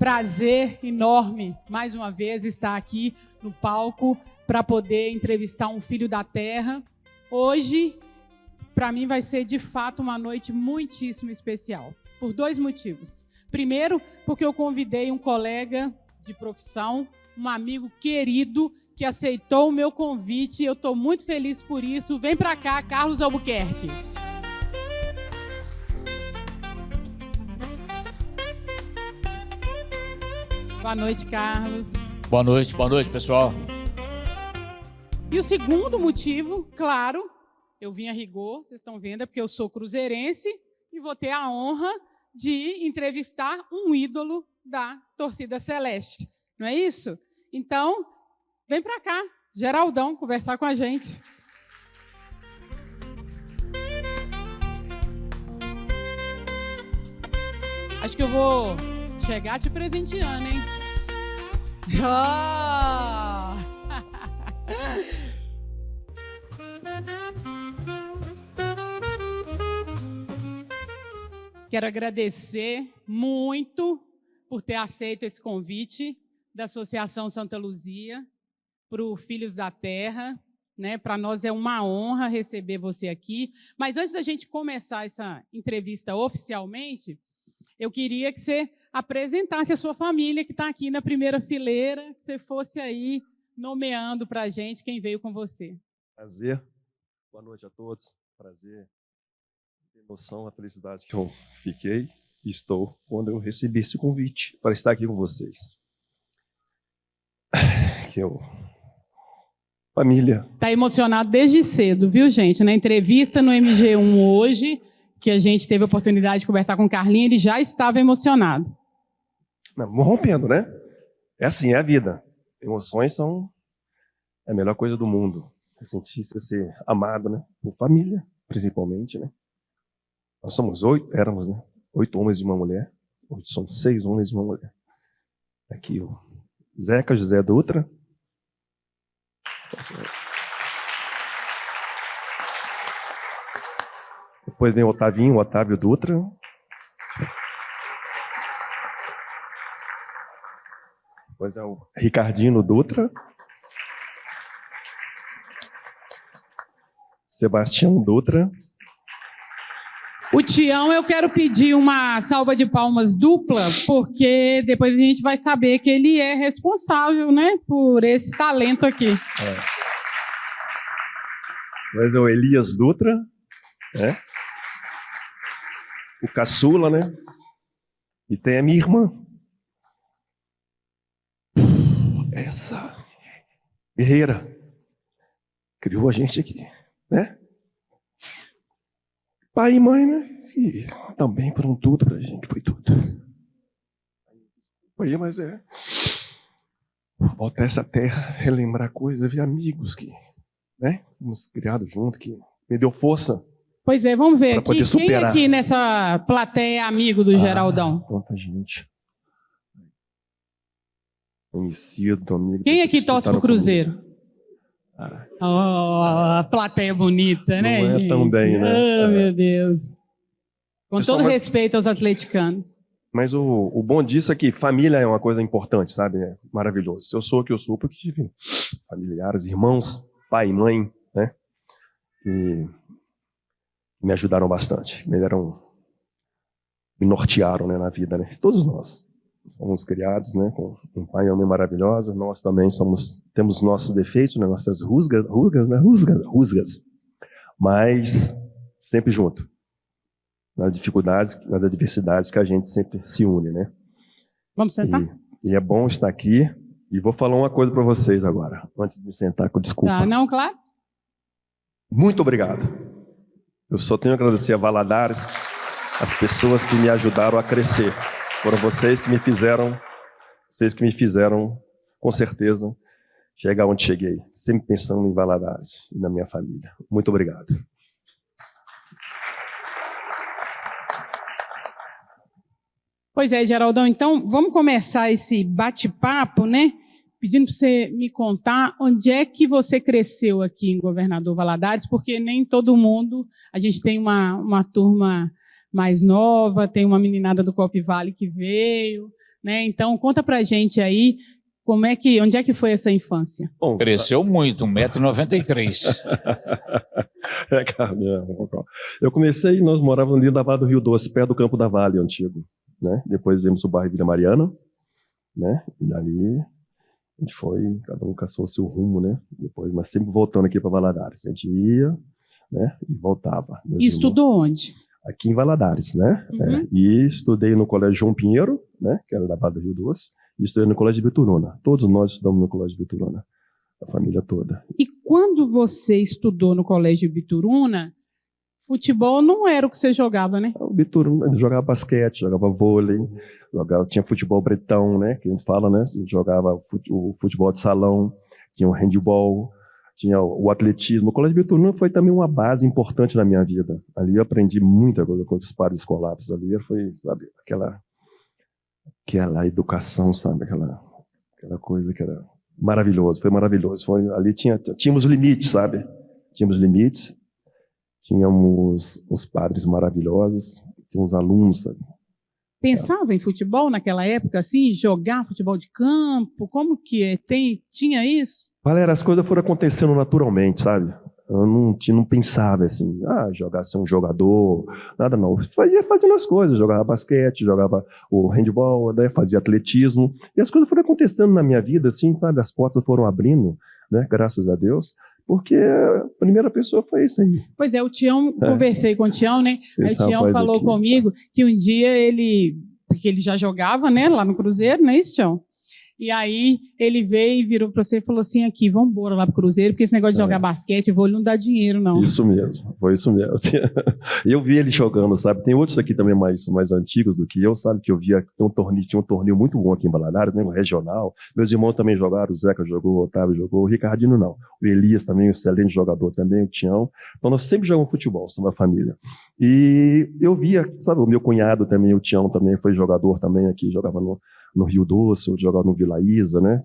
prazer enorme, mais uma vez, estar aqui no palco para poder entrevistar um filho da terra. Hoje, para mim, vai ser, de fato, uma noite muitíssimo especial, por dois motivos. Primeiro, porque eu convidei um colega de profissão, um amigo querido, que aceitou o meu convite, e eu estou muito feliz por isso. Vem para cá, Carlos Albuquerque. Boa noite, Carlos. Boa noite, pessoal. E o segundo motivo, claro, eu vim a rigor, vocês estão vendo, é porque eu sou cruzeirense e vou ter a honra de entrevistar um ídolo da torcida celeste. Não é isso? Então, vem para cá, Geraldão, conversar com a gente. Acho que eu vou chegar te presenteando, hein? Oh! Quero agradecer muito por ter aceito esse convite da Associação Santa Luzia para o Filhos da Terra, né? Para nós é uma honra receber você aqui. Mas antes da gente começar essa entrevista oficialmente, eu queria que você apresentasse a sua família que está aqui na primeira fileira, que você fosse aí nomeando para a gente quem veio com você. Prazer. Boa noite a todos. Prazer. A emoção, a felicidade que eu fiquei e estou quando eu recebi esse convite para estar aqui com vocês. Família. Está emocionado desde cedo, viu, gente? Na entrevista no MG1 hoje, que a gente teve a oportunidade de conversar com o Carlinhos, ele já estava emocionado. Não, vamos rompendo, né? É assim, é a vida. Emoções são a melhor coisa do mundo. Sentir-se ser amado, né? Por família, principalmente, né? Nós somos 8, éramos, né? 8 homens e uma mulher. Hoje somos 6 homens e uma mulher. Aqui o Zeca José Dutra. Depois vem o Otavinho, o Otávio Dutra. Depois é o Ricardino Dutra. Sebastião Dutra. O Tião, eu quero pedir uma salva de palmas dupla, porque depois a gente vai saber que ele é responsável, né, por esse talento aqui. Depois é o Elias Dutra, né? O Caçula, né? E tem a minha irmã. Essa guerreira criou a gente aqui, né? Pai e mãe, né? Que também foram tudo pra gente, foi tudo. Aí, mas voltar a essa terra, relembrar coisas, ver amigos que, né? Fomos criados juntos, que me deu força. Pois é, vamos ver aqui. Quem superar. aqui nessa plateia é amigo do Geraldão? Quanta gente. Conhecido, amigo. Quem aqui torce pro Cruzeiro? Oh, plateia bonita, né, não é gente? Tão bem, né? Oh, meu Deus. Com Pessoal, todo respeito aos atleticanos. Mas o bom disso é que família é uma coisa importante, sabe? É maravilhoso. Eu sou o que eu sou porque tive familiares, irmãos, pai e mãe, né? E me ajudaram bastante. Me nortearam, né, na vida, né? Todos nós fomos criados, né, com um pai e uma mãe maravilhosa. Nós também temos nossos defeitos, né, nossas rusgas, mas sempre junto. Nas dificuldades, nas adversidades que a gente sempre se une, né? Vamos sentar? E é bom estar aqui. E vou falar uma coisa para vocês agora, antes de me sentar, com desculpa. Tá, não, claro. Muito obrigado. Eu só tenho a agradecer a Valadares, as pessoas que me ajudaram a crescer. Foram vocês que me fizeram, com certeza, chegar onde cheguei. Sempre pensando em Valadares e na minha família. Muito obrigado. Pois é, Geraldão, então vamos começar esse bate-papo, né? Pedindo para você me contar onde é que você cresceu aqui em Governador Valadares, porque nem todo mundo, a gente tem uma turma mais nova, tem uma meninada do Copy Valley que veio, né? Então, conta pra gente aí, onde é que foi essa infância? Bom, Cresceu muito, 1,93 m. cara, eu comecei, nós morávamos ali na Vale do Rio Doce, perto do Campo da Vale antigo, né? Depois viemos o bairro Vila Mariana, né? E dali a gente foi, cada um caçou seu rumo, né? Depois, mas sempre voltando aqui para Valadares. A gente ia, né? E voltava. E estudou onde? Aqui em Valadares, né? Uhum. E estudei no Colégio João Pinheiro, né? Que era da Vale do Rio Doce. E estudei no Colégio de Bituruna. Todos nós estudamos no Colégio de Bituruna. A família toda. E quando você estudou no Colégio Bituruna, futebol não era o que você jogava, né? O Bituruna jogava basquete, jogava vôlei, tinha futebol bretão, né? Que a gente fala, né? A gente jogava o futebol de salão, tinha o handball, tinha o atletismo. O Colégio Bituruna foi também uma base importante na minha vida. Ali eu aprendi muita coisa com os pares escolares. Ali foi, sabe, aquela educação, sabe? Aquela coisa que era maravilhoso, foi maravilhoso. Ali tínhamos limites, sabe? Tínhamos limites, tínhamos uns padres maravilhosos, tínhamos alunos, sabe? Pensava em futebol naquela época, assim, jogar futebol de campo? Como que é? Tinha isso? Valéria, as coisas foram acontecendo naturalmente, sabe? Eu não pensava assim, jogar ser um jogador, nada não. Fazendo as coisas, jogava basquete, jogava o handball, daí fazia atletismo, e as coisas foram acontecendo na minha vida, assim, sabe? As portas foram abrindo, né? Graças a Deus, porque a primeira pessoa foi isso aí. Pois é, o Tião, conversei com o Tião, né? Aí o Tião falou aqui comigo que um dia porque ele já jogava, né, lá no Cruzeiro, não é isso, Tião? E aí ele veio e virou para você e falou assim, aqui, vamos embora lá pro Cruzeiro, porque esse negócio de jogar basquete, vôlei não dá dinheiro, não. Isso mesmo, foi isso mesmo. Eu vi ele jogando, sabe? Tem outros aqui também mais antigos do que eu, sabe? Que eu via, tinha um torneio muito bom aqui em Valadares, né? Um regional. Meus irmãos também jogaram, o Zeca jogou, o Otávio jogou, o Ricardinho não. O Elias também, um excelente jogador também, o Tião. Então nós sempre jogamos futebol, somos uma família. E eu via, sabe? O meu cunhado também, o Tião também foi jogador também aqui, jogava no Rio Doce, eu jogava no Vila Isa, né?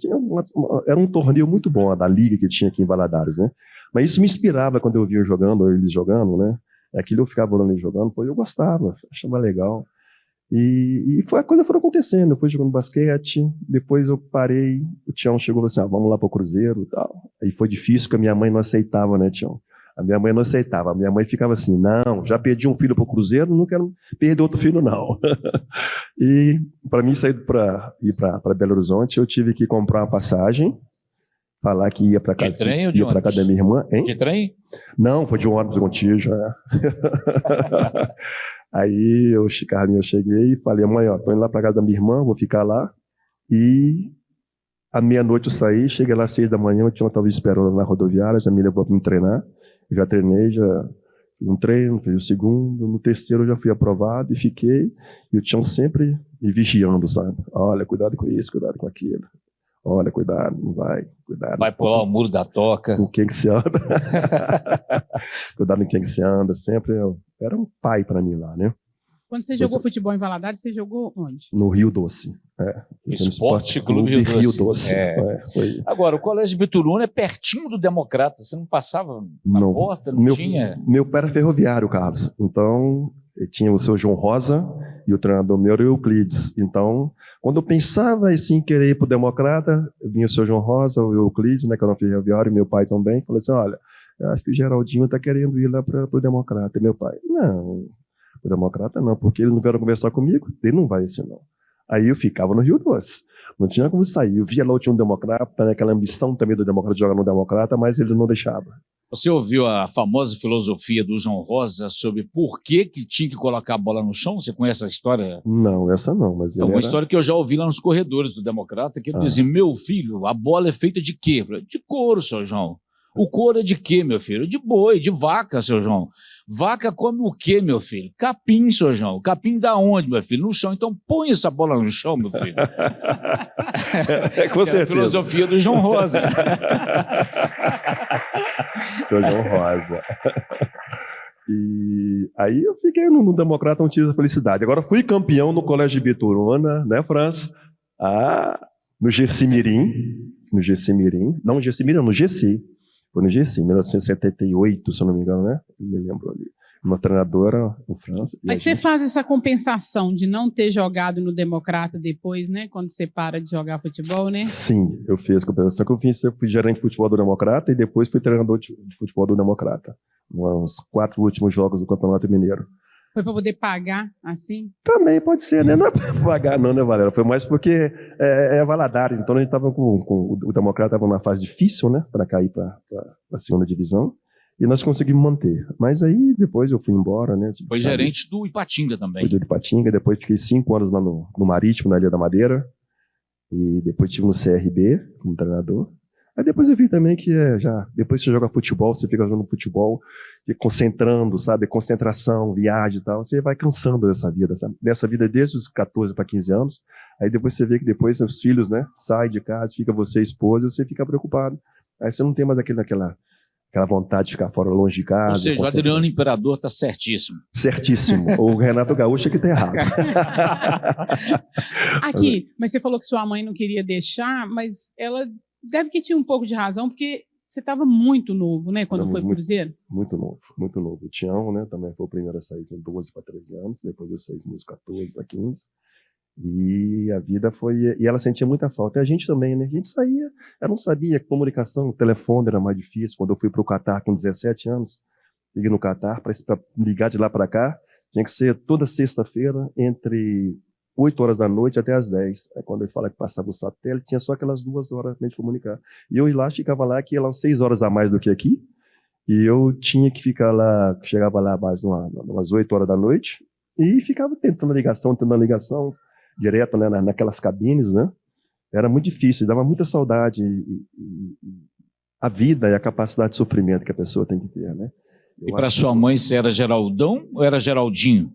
Era um torneio muito bom, a da liga que tinha aqui em Valadares, né? Mas isso me inspirava quando eu via eles jogando, né? Aquilo eu ficava olhando eles jogando, pô, eu gostava, achava legal. E a coisa foi acontecendo, eu fui jogando basquete, depois eu parei, o Tião chegou e falou assim, vamos lá pro Cruzeiro e tal. Aí foi difícil, porque a minha mãe não aceitava, né, Tião? A minha mãe não aceitava, a minha mãe ficava assim, não, já perdi um filho pro Cruzeiro, não quero perder outro filho, não. E para mim sair ir para Belo Horizonte, eu tive que comprar uma passagem, falar que ia para casa, da minha irmã, hein? De trem? Não, foi de um ônibus contígio, Aí Carlinhos, eu cheguei e falei, mãe, tô indo lá para casa da minha irmã, vou ficar lá. E à meia-noite eu saí, cheguei lá às 6 da manhã, o Tião estava esperando na rodoviária, já me levou para me treinar. Eu já treinei, fiz um treino, fiz o segundo, no terceiro eu já fui aprovado e fiquei. E o Tião sempre me vigiando, sabe? Olha, cuidado com isso, cuidado com aquilo. Olha, cuidado, não vai, cuidado. Vai pular o muro da toca. Com quem que se anda. Cuidado com quem que se anda, sempre era um pai para mim lá, né? Quando você jogou futebol em Valadares, você jogou onde? No Rio Doce. Esporte Clube Rio Doce. Foi. Agora, o Colégio Bituruna é pertinho do Democrata. Você não passava na porta, não tinha? Meu pai era ferroviário, Carlos. Então, tinha o seu João Rosa e o treinador meu era o Euclides. Então, quando eu pensava assim, querer ir para o Democrata, vinha o seu João Rosa, o Euclides, né, que era um ferroviário, e meu pai também. Falei assim, olha, eu acho que o Geraldinho está querendo ir lá para o Democrata. E meu pai, não, o Democrata não, porque eles não vieram conversar comigo, ele não vai assim não. Aí eu ficava no Rio Doce, não tinha como sair. Eu via lá, tinha um Democrata, né, aquela ambição também do Democrata de jogar no Democrata, mas ele não deixava. Você ouviu a famosa filosofia do João Rosa sobre por que tinha que colocar a bola no chão? Você conhece a história? Não, essa não. Mas é uma história que eu já ouvi lá nos corredores do Democrata, que ele dizia, meu filho, a bola é feita de quê? De couro, seu João. O couro é de quê, meu filho? De boi, de vaca, seu João. Vaca come o quê, meu filho? Capim, seu João. Capim da onde, meu filho? No chão. Então põe essa bola no chão, meu filho. Com certeza. É a filosofia do João Rosa. Seu João Rosa. E aí eu fiquei no Democrata, não tive essa felicidade. Agora fui campeão no Colégio de Bituruna, né, Franz? No GC Mirim. No GC Mirim. Não, no GC Mirim, no GC. Foi no GC, em 1978, se eu não me engano, né? Eu me lembro ali. uma treinadora em França. Mas você faz essa compensação de não ter jogado no Democrata depois, né? Quando você para de jogar futebol, né? Sim, eu fiz a compensação que eu fui gerente de futebol do Democrata e depois fui treinador de futebol do Democrata. Nos 4 últimos jogos do Campeonato Mineiro. Foi para poder pagar assim? Também pode ser, né? Não é para pagar não, né, Valéria? Foi mais porque é Valadares. Então a gente estava o Democrata estava numa fase difícil, né? Para cair para a segunda divisão. E nós conseguimos manter. Mas aí depois eu fui embora, né? Tipo, foi gerente do Ipatinga também. Fui do Ipatinga, depois fiquei 5 anos lá no Marítimo, na Ilha da Madeira. E depois tive no CRB como treinador. Aí depois eu vi também que depois que você joga futebol, você fica jogando futebol, concentrando, sabe? Concentração, viagem e tal. Você vai cansando dessa vida, sabe? Dessa vida desde os 14 para 15 anos. Aí depois você vê que depois os filhos, né? Saem de casa, fica você esposa, e você fica preocupado. Aí você não tem mais aquela vontade de ficar fora, longe de casa. Ou seja, o Adriano Imperador está certíssimo. Certíssimo. O Renato Gaúcho é que está errado. Aqui, mas você falou que sua mãe não queria deixar, mas ela deve que tinha um pouco de razão, porque você estava muito novo, né, quando foi pro Cruzeiro? Muito novo, muito novo. O Tião, né, também foi o primeiro a sair com 12 para 13 anos, depois eu saí com uns 14 para 15. E a vida foi... E ela sentia muita falta. E a gente também, né? A gente saía, ela não sabia, comunicação, o telefone era mais difícil. Quando eu fui para o Catar com 17 anos, liguei no Catar, para ligar de lá para cá, tinha que ser toda sexta-feira, entre 8 horas da noite até as 10. Aí quando ele fala que passava o satélite, tinha só aquelas 2 horas para gente comunicar. E eu ficava lá, que ia lá 6 horas a mais do que aqui. E eu tinha que ficar lá, chegava lá mais umas 8 horas da noite, e ficava tentando a ligação, direto, né, naquelas cabines, né? Era muito difícil, dava muita saudade a vida e a capacidade de sofrimento que a pessoa tem que ter, né? E para sua mãe, você era Geraldão ou era Geraldinho?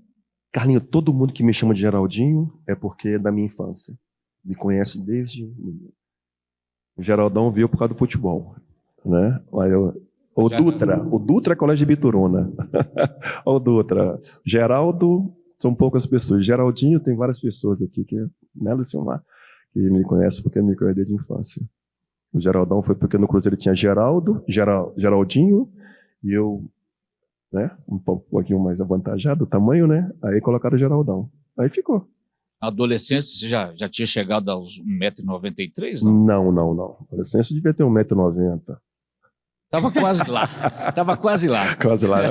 Carlinho, todo mundo que me chama de Geraldinho é porque é da minha infância. Me conhece desde... O Geraldão veio por causa do futebol, né? O Dutra é Colégio de Bituruna. O Dutra. Geraldo... São poucas pessoas. Geraldinho, tem várias pessoas aqui, que é Melo Silmar, que me conhece porque me conhece desde a infância. O Geraldão foi porque no Cruzeiro tinha Geraldinho, e eu, né, um pouquinho mais avantajado, o tamanho, né? Aí colocaram o Geraldão. Aí ficou. Na adolescência, você já tinha chegado aos 1,93 m, não? Não. Adolescência devia ter 1,90 m. Tava quase lá. Quase lá.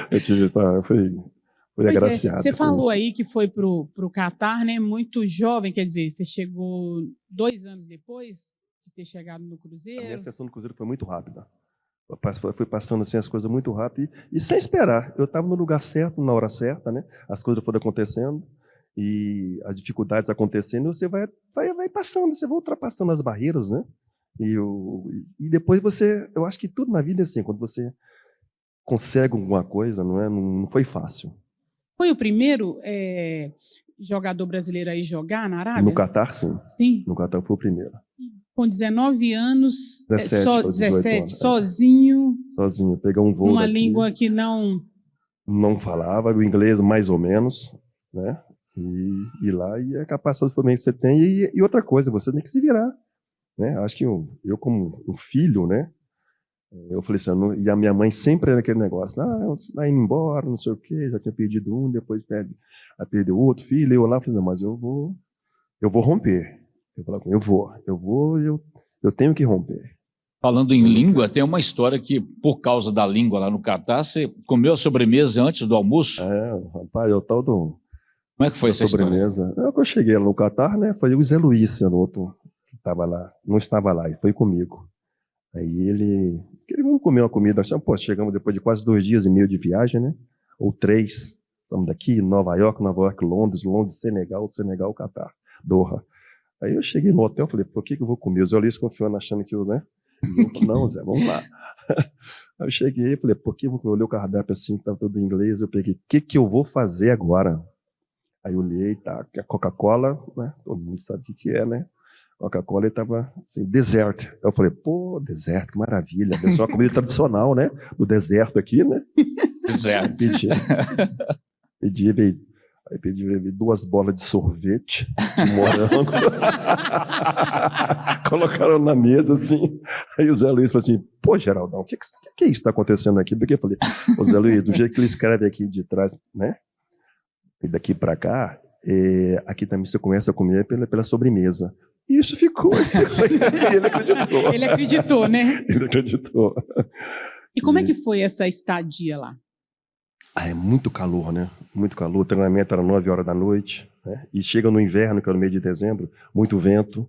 Eu fui agraciado. Você falou aí que foi pro Catar, né? Muito jovem, quer dizer, você chegou 2 anos depois de ter chegado no Cruzeiro. A minha ascensão no Cruzeiro foi muito rápida. Fui passando assim as coisas muito rápido e sem esperar. Eu estava no lugar certo, na hora certa, né? As coisas foram acontecendo e as dificuldades acontecendo, e você vai passando, você vai ultrapassando as barreiras, né? E depois eu acho que tudo na vida é assim, quando você consegue alguma coisa, não foi fácil. Foi o primeiro jogador brasileiro a ir jogar na Arábia? No Catar, sim. Sim. No Catar foi o primeiro. Com 19 anos, 17 anos, sozinho. Sozinho, pegar um voo uma daqui, língua que não falava, o inglês mais ou menos, né? E lá, e a capacidade que você tem, e outra coisa, você tem que se virar, né? Acho que eu como um filho, né? Eu falei assim, e a minha mãe sempre era aquele negócio, vai indo embora, não sei o quê, já tinha perdido um, depois perdeu outro filho, eu lá falei, não, mas eu vou romper. Eu falei, eu tenho que romper. Falando em língua, tem uma história que, por causa da língua lá no Catar, você comeu a sobremesa antes do almoço? Rapaz, o tal do... Como é que foi essa sobremesa? Quando eu cheguei lá no Catar, né, foi o Zé Luiz, o outro, que estava lá, não estava lá, e foi comigo. Aí ele vamos comer uma comida. Chegamos depois de quase 2 dias e meio de viagem, né? Ou 3. Estamos daqui, Nova York, Londres, Senegal, Catar, Doha. Aí eu cheguei no hotel, falei, por que eu vou comer? Os olhos confiando, achando que eu, né? Não, Zé, vamos lá. Aí eu cheguei, falei, por que eu olhei o cardápio assim, que estava tudo em inglês, eu peguei, o que eu vou fazer agora? Aí eu olhei, tá, a Coca-Cola, né? Todo mundo sabe o que é, né? Coca-Cola estava assim, deserto. Eu falei, deserto, que maravilha. É só uma comida tradicional, né? Do deserto aqui, né? Deserto. Pedi, veio Aí pedi 2 bolas de sorvete de morango. Colocaram na mesa, assim. Aí o Zé Luiz falou assim, pô, Geraldão, o que é isso que está acontecendo aqui? Porque eu falei, ô Zé Luiz, do jeito que ele escreve aqui de trás, né? E daqui para cá, aqui também você começa a comer pela sobremesa. E isso ficou. Ele acreditou. Ele acreditou, né? Ele acreditou. E como é que foi essa estadia lá? É muito calor, né? Muito calor. O treinamento era 9 horas da noite, né? E chega no inverno, que é no mês de dezembro, muito vento.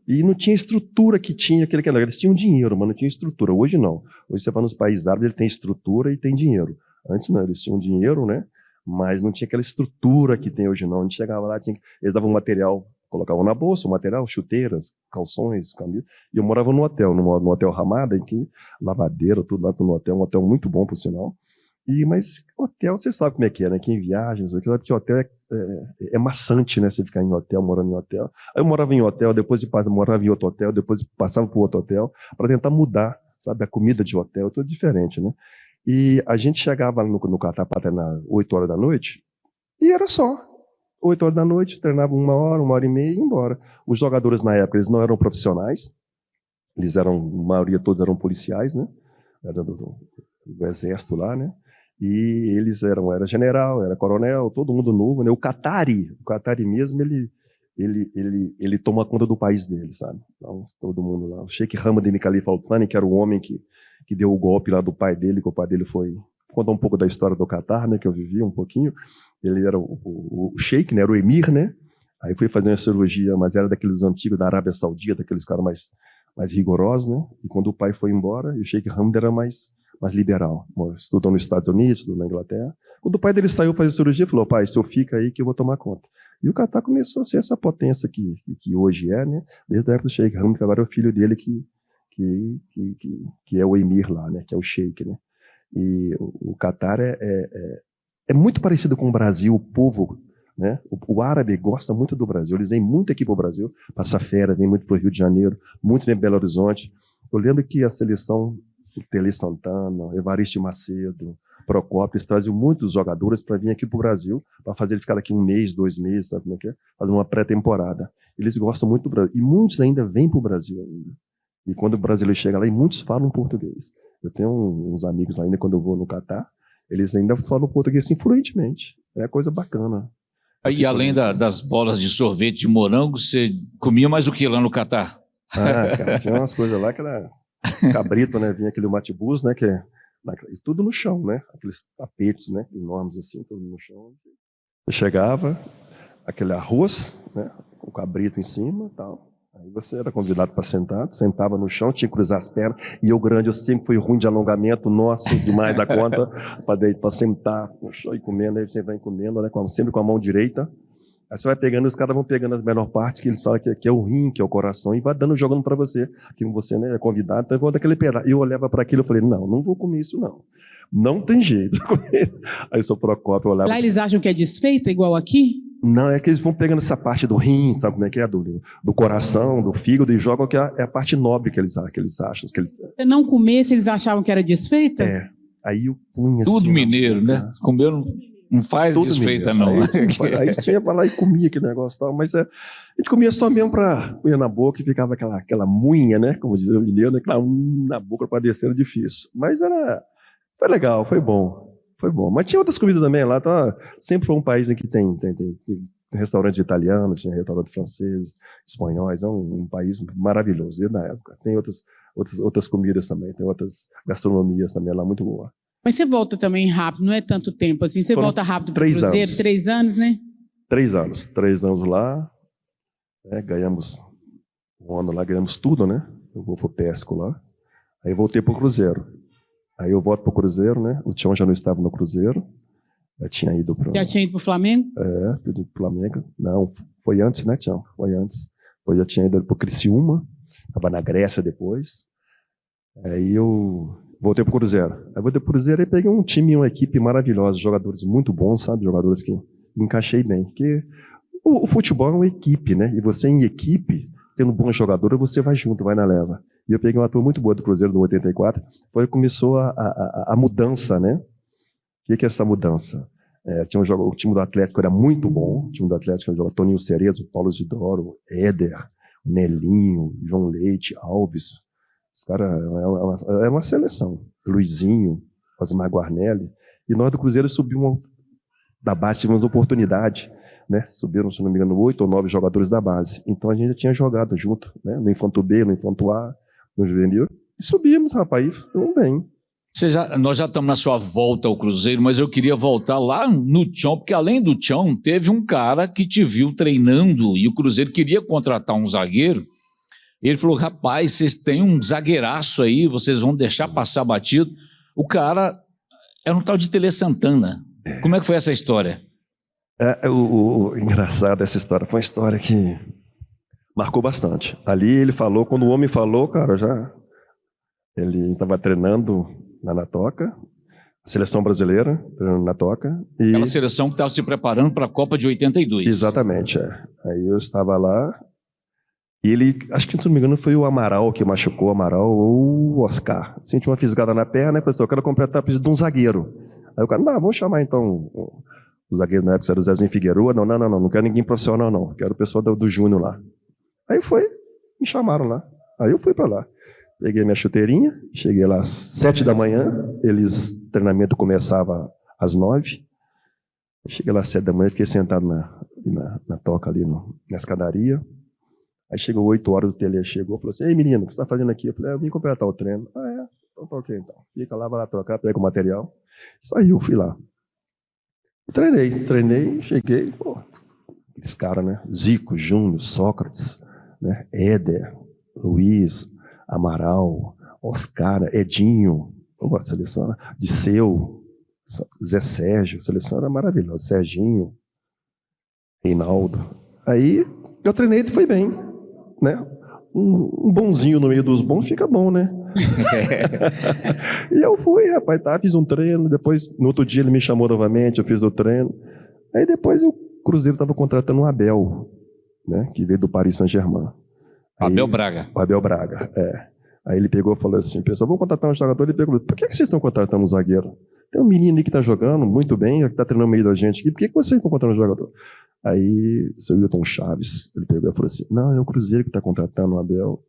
E não tinha estrutura que tinha aquele que eles tinham dinheiro, mas não tinha estrutura. Hoje não. Hoje você vai nos países árabes, ele tem estrutura e tem dinheiro. Antes não, eles tinham dinheiro, né? Mas não tinha aquela estrutura que tem hoje não. A gente chegava lá, eles davam material, colocavam na bolsa o material, chuteiras, calções, camisas. E eu morava no hotel, no Hotel Ramada, em que lavadeira, tudo lá no hotel, um hotel muito bom, por sinal. Mas hotel, você sabe como é que é, né? Que em viagens, porque hotel é maçante, né? Você ficar em hotel, morando em hotel. Aí eu morava em hotel, depois morava em outro hotel, depois passava para outro hotel, para tentar mudar, sabe? A comida de hotel, tudo diferente, né? E a gente chegava no Catar para treinar 8 horas da noite, e era só. 8 horas da noite, treinava 1 hora e meia e ia embora. Os jogadores na época, eles não eram profissionais, eles eram, a maioria todos eram policiais, né? Era do exército lá, né? E eles era general, era coronel, todo mundo novo, né? O Qatari mesmo, ele toma conta do país dele, sabe? Então, todo mundo lá. O Sheikh Hamad bin Khalifa Al Thani, que era o homem que deu o golpe lá do pai dele, que o pai dele foi... Vou contar um pouco da história do Catar, né? Que eu vivi um pouquinho. Ele era o Sheikh, né? Era o Emir, né? Aí foi fazer uma cirurgia, mas era daqueles antigos da Arábia Saudita, daqueles caras mais rigorosos, né? E quando o pai foi embora, e o Sheikh Hamad era mais liberal. Estudou nos Estados Unidos, estudou na Inglaterra. Quando o pai dele saiu fazer cirurgia, falou, pai, o senhor fica aí que eu vou tomar conta. E o Catar começou a ser essa potência que hoje é, né? Desde a época do Sheikh Hamad, que agora é o filho dele que é o Emir lá, né? Que é o Sheikh, né? E o Catar é muito parecido com o Brasil, o povo, né? O árabe gosta muito do Brasil, eles vêm muito aqui para o Brasil, passar férias, vêm muito para o Rio de Janeiro, muitos vêm para Belo Horizonte. Eu lembro que a seleção, Tele Santana, Evaristo Macedo, Procópio, eles traziam muitos jogadores para vir aqui para o Brasil, para fazer ele ficar aqui 1 mês, 2 meses, sabe como é que é? Fazer uma pré-temporada. Eles gostam muito do Brasil, e muitos ainda vêm para o Brasil ainda. E quando o brasileiro chega lá, e muitos falam português. Eu tenho uns amigos lá ainda, quando eu vou no Catar, eles ainda falam português assim, fluentemente. É coisa bacana. E além das bolas de sorvete de morango, você comia mais o que lá no Catar? Cara, tinha umas coisas lá que era cabrito, né? Vinha aquele matibus, né? E tudo no chão, né? Aqueles tapetes, né? Enormes assim, tudo no chão. Você chegava, aquele arroz, né? Com o cabrito em cima e tal. Aí você era convidado para sentar, sentava no chão, tinha que cruzar as pernas, e eu grande, eu sempre fui ruim de alongamento, nossa, demais da conta, para sentar no chão e comendo, aí você vai comendo, né, sempre com a mão direita, aí você vai pegando, os caras vão pegando as melhores partes, que eles falam que é o rim, que é o coração, e vai jogando para você, que você, né, é convidado, então eu vou daquele pedaço, e eu olhava para aquilo, eu falei, não vou comer isso não tem jeito. Aí o seu Procópio, eu olhava... Lá eles acham que é desfeita, igual aqui? Não, é que eles vão pegando essa parte do rim, sabe como é que é? Do coração, do fígado, e jogam que é a parte nobre que eles acham. Se não comesse, eles achavam que era desfeita? Aí eu punha tudo assim, mineiro, né? Comer não faz tudo desfeita, mineiro. Não. Aí a gente ia pra lá e comia aquele negócio e tal, mas a gente comia só mesmo pra punha na boca e ficava aquela munha, né? Como dizia o mineiro, aquela na boca para descer era difícil. Mas foi legal, foi bom. Foi bom. Mas tinha outras comidas também lá. Tá? Sempre foi um país em que tem restaurantes italianos, tinha restaurantes franceses, espanhóis. É um país maravilhoso, desde na época. Tem outras comidas também, tem outras gastronomias também lá muito boa. Mas você volta também rápido, não é tanto tempo assim? Você volta rápido para o Cruzeiro? Anos. 3 anos, né? 3 anos. 3 anos lá. Ganhamos um ano lá, ganhamos tudo, né? Eu vou pro Pesco lá. Aí voltei pro Cruzeiro. Aí eu volto pro Cruzeiro, né? O Tião já não estava no Cruzeiro. Já tinha ido pro Flamengo? Pro Flamengo. Não, foi antes, né, Tião? Foi antes. Depois já tinha ido pro Criciúma. Estava na Grécia depois. Aí eu voltei pro Cruzeiro. Aí voltei pro Cruzeiro e peguei um time, uma equipe maravilhosa, jogadores muito bons, sabe? Jogadores que encaixei bem. Porque o futebol é uma equipe, né? E você em equipe, tendo um bom jogador, você vai junto, vai na leva. E eu peguei uma turma muito boa do Cruzeiro, do 84, foi começou a mudança, né? O que é essa mudança? O time do Atlético era muito bom. O time do Atlético jogava Toninho Cerezo, Paulo Isidoro, Éder, Nelinho, João Leite, Alves. Os caras, é uma seleção. Luizinho, Osmar Guarnelli. E nós do Cruzeiro subimos da base, tivemos oportunidade, né? Subiram, se não me engano, 8 ou 9 jogadores da base. Então a gente já tinha jogado junto, né? No Infanto B, no Infanto A, no Juvenil. E subimos, rapaz, e fomos bem. Nós já estamos na sua volta ao Cruzeiro, mas eu queria voltar lá no Tchon, porque além do Tchon, teve um cara que te viu treinando e o Cruzeiro queria contratar um zagueiro. Ele falou, rapaz, vocês têm um zagueiraço aí, vocês vão deixar passar batido. O cara era um tal de Tele Santana. Como é que foi essa história? Engraçado essa história. Foi uma história que marcou bastante. Ali ele falou, quando o homem falou, cara, ele estava treinando na Toca, a seleção brasileira, treinando na Toca. E... Aquela seleção que estava se preparando para a Copa de 82. Exatamente, Aí eu estava lá, e ele, acho que se não me engano foi o Amaral que machucou, o Amaral ou o Oscar. Sentiu uma fisgada na perna e falou assim, eu quero completar a pedido de um zagueiro. Aí o cara, vamos chamar então o zagueiro na época, era o Zezinho Figueroa. Não quero ninguém profissional não, quero o pessoal do Júnior lá. Aí me chamaram lá, aí eu fui para lá. Peguei minha chuteirinha, cheguei lá às 7 da manhã, o treinamento começava às 9. Cheguei lá às 7 da manhã, fiquei sentado na toca ali na escadaria. Aí chegou 8 horas, o Tele chegou e falou assim, ei menino, o que você está fazendo aqui? Eu falei, eu vim completar o treino. Então tá ok então. Fica lá, vai lá trocar, pega o material. Saiu, fui lá. Treinei, cheguei, esse cara, né? Zico, Júnior, Sócrates, né? Éder, Luiz, Amaral, Oscar, Edinho, a seleção Disseu, Zé Sérgio, a seleção era maravilhosa, Serginho, Reinaldo. Aí eu treinei e foi bem, né? Um bonzinho no meio dos bons fica bom, né? E eu fui, rapaz, fiz um treino, depois no outro dia ele me chamou novamente, eu fiz o treino. Aí depois o Cruzeiro estava contratando o Abel, né? Que veio do Paris Saint-Germain. Abel Braga. O Abel Braga, Aí ele pegou e falou assim, pessoal, vamos contratar um jogador. Ele perguntou, por que vocês estão contratando um zagueiro? Tem um menino aí que está jogando muito bem, que está treinando no meio da gente aqui, por que vocês estão contratando um jogador? Aí, seu Wilton Chaves, ele pegou e falou assim, não, é o Cruzeiro que está contratando o Abel.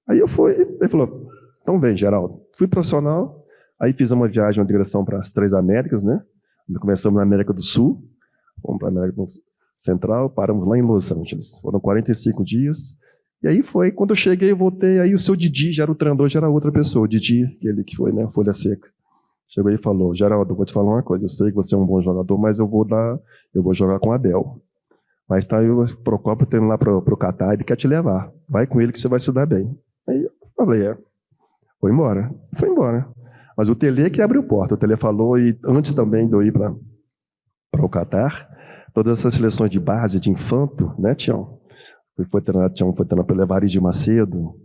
Aí eu fui, ele falou, então vem, Geraldo. Fui profissional, aí fiz uma viagem, uma digressão para as 3 Américas, né? Começamos na América do Sul, fomos para a América Central, paramos lá em Los Angeles. Foram 45 dias. E aí foi, quando eu cheguei, eu voltei, aí o seu Didi já era o treinador, já era outra pessoa, o Didi, aquele que foi, né, Folha Seca. Chegou aí e falou, Geraldo, eu vou te falar uma coisa, eu sei que você é um bom jogador, mas eu vou jogar com o Abel. Mas tá aí o Procópio tendo lá pro Catar, ele quer te levar. Vai com ele que você vai se dar bem. Aí eu falei, foi embora. Mas o Tele que abriu porta, o Tele falou, e antes também de eu ir para o Catar, todas essas seleções de base, de infanto, né, Tião? Foi treinado pelo Evaristo Macedo,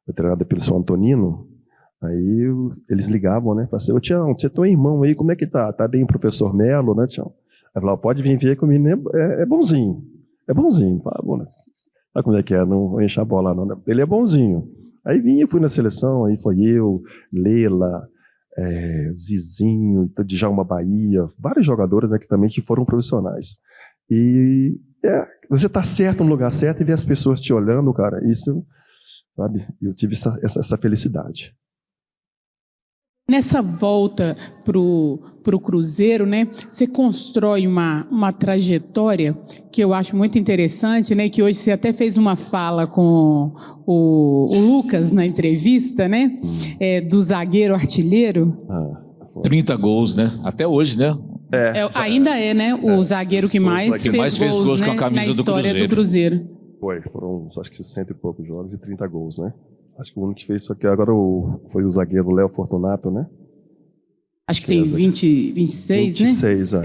foi treinado pelo São Antonino. Aí eles ligavam, né? Falaram assim, ô Tião, você tem um irmão aí, como é que tá? Tá bem o professor Melo, né, Tião? Aí falou, pode vir ver que o menino é bonzinho. É bonzinho. Fala, né? Sabe como é que é? Não vou encher a bola, não. Ele é bonzinho. Aí fui na seleção, aí foi eu, Lela, Zizinho, Djalma Bahia, vários jogadores, né, que foram profissionais. E você tá certo no lugar certo e ver as pessoas te olhando, cara, isso, sabe, eu tive essa felicidade. Nessa volta pro Cruzeiro, né, você constrói uma trajetória que eu acho muito interessante, né, que hoje você até fez uma fala com o Lucas na entrevista, né, do zagueiro artilheiro. 30 gols, né? Até hoje, né? Ainda é, né, o zagueiro que mais fez gols, né, com a camisa na história do Cruzeiro. Foram acho que 60 e poucos jogos e 30 gols, né? Acho que o único que fez isso aqui agora foi o zagueiro Léo Fortunato, né? Acho que tem 26, 26, né?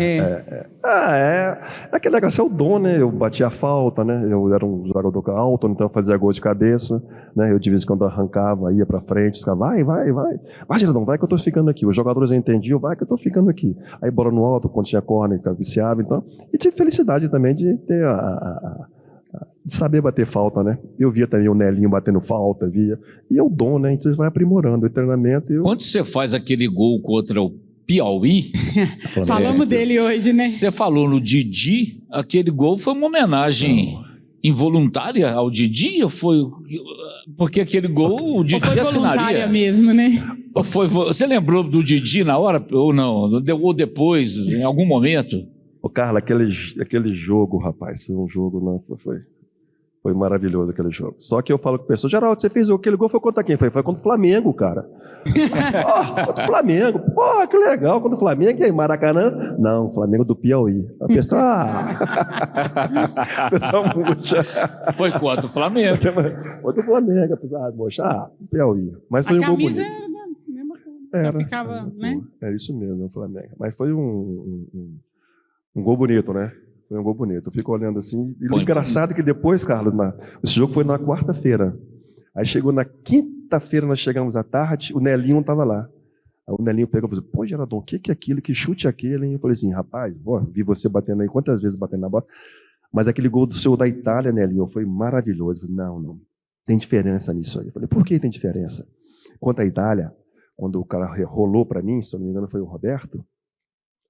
Aquele negócio é o dom, né? Eu batia a falta, né? Eu era um jogador alto, então eu fazia gol de cabeça, né? Eu de vez em quando arrancava, ia pra frente, ficava, vai. Vai, Geraldão, vai que eu tô ficando aqui. Os jogadores entendiam, vai que eu tô ficando aqui. Aí bola no alto, quando tinha corner, viciava, então. E tive felicidade também de ter de saber bater falta, né? Eu via também o Nelinho batendo falta, via. E é o dom, né? Então você vai aprimorando o treinamento. Quando você faz aquele gol contra o Piauí. Falamos dele hoje, né? Você falou no Didi, aquele gol foi uma homenagem involuntária ao Didi? Ou foi porque aquele gol o Didi ou foi assinaria? Voluntária mesmo, né? Ou você lembrou do Didi na hora ou não? Ou depois, em algum momento? Ô, Carla, aquele jogo, rapaz, um jogo não foi maravilhoso aquele jogo. Só que eu falo com o pessoal, Geraldo, você fez aquele gol, foi contra quem? Foi contra o Flamengo, cara. Contra o Flamengo. Pô, que legal, contra o Flamengo. E aí, Maracanã? Não, Flamengo do Piauí. A pessoa, o pessoal murcha. Foi contra o Flamengo. Contra o Flamengo. A pessoa, murcha, Piauí. Mas foi um gol bonito. Era da mesma coisa. Era. Ficava, né? É isso mesmo, o Flamengo. Mas foi um gol bonito, né? Foi um gol bonito. Eu fico olhando assim. E o engraçado é que depois, Carlos, esse jogo foi na quarta-feira. Aí chegou na quinta-feira, nós chegamos à tarde, o Nelinho estava lá. Aí o Nelinho pegou e falou assim, pô, Geraldão, o que é aquilo? Que chute é aquele? E eu falei assim, rapaz, vi você batendo aí, quantas vezes batendo na bola? Mas aquele gol do seu da Itália, Nelinho, foi maravilhoso. Eu falei, não, tem diferença nisso aí. Eu falei, por que tem diferença? Quanto à Itália, quando o cara rolou para mim, se eu não me engano foi o Roberto,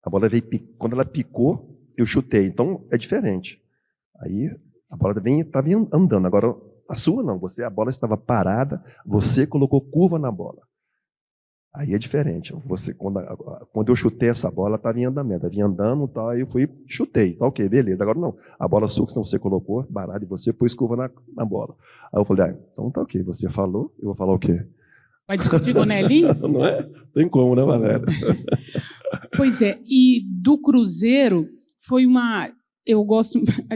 a bola veio, quando ela picou, eu chutei, então é diferente. Aí a bola estava andando, agora a sua não, a bola estava parada, você colocou curva na bola. Aí é diferente. Quando eu chutei essa bola, estava em andamento, vinha andando e tal, aí eu chutei, tá ok, beleza. Agora não, a bola sua que você colocou, parada, e você pôs curva na bola. Aí eu falei, então tá ok, você falou, eu vou falar o quê? Vai discutir com o Nelinho? Não é? Tem como, né, Valéria? Pois é, e do Cruzeiro foi eu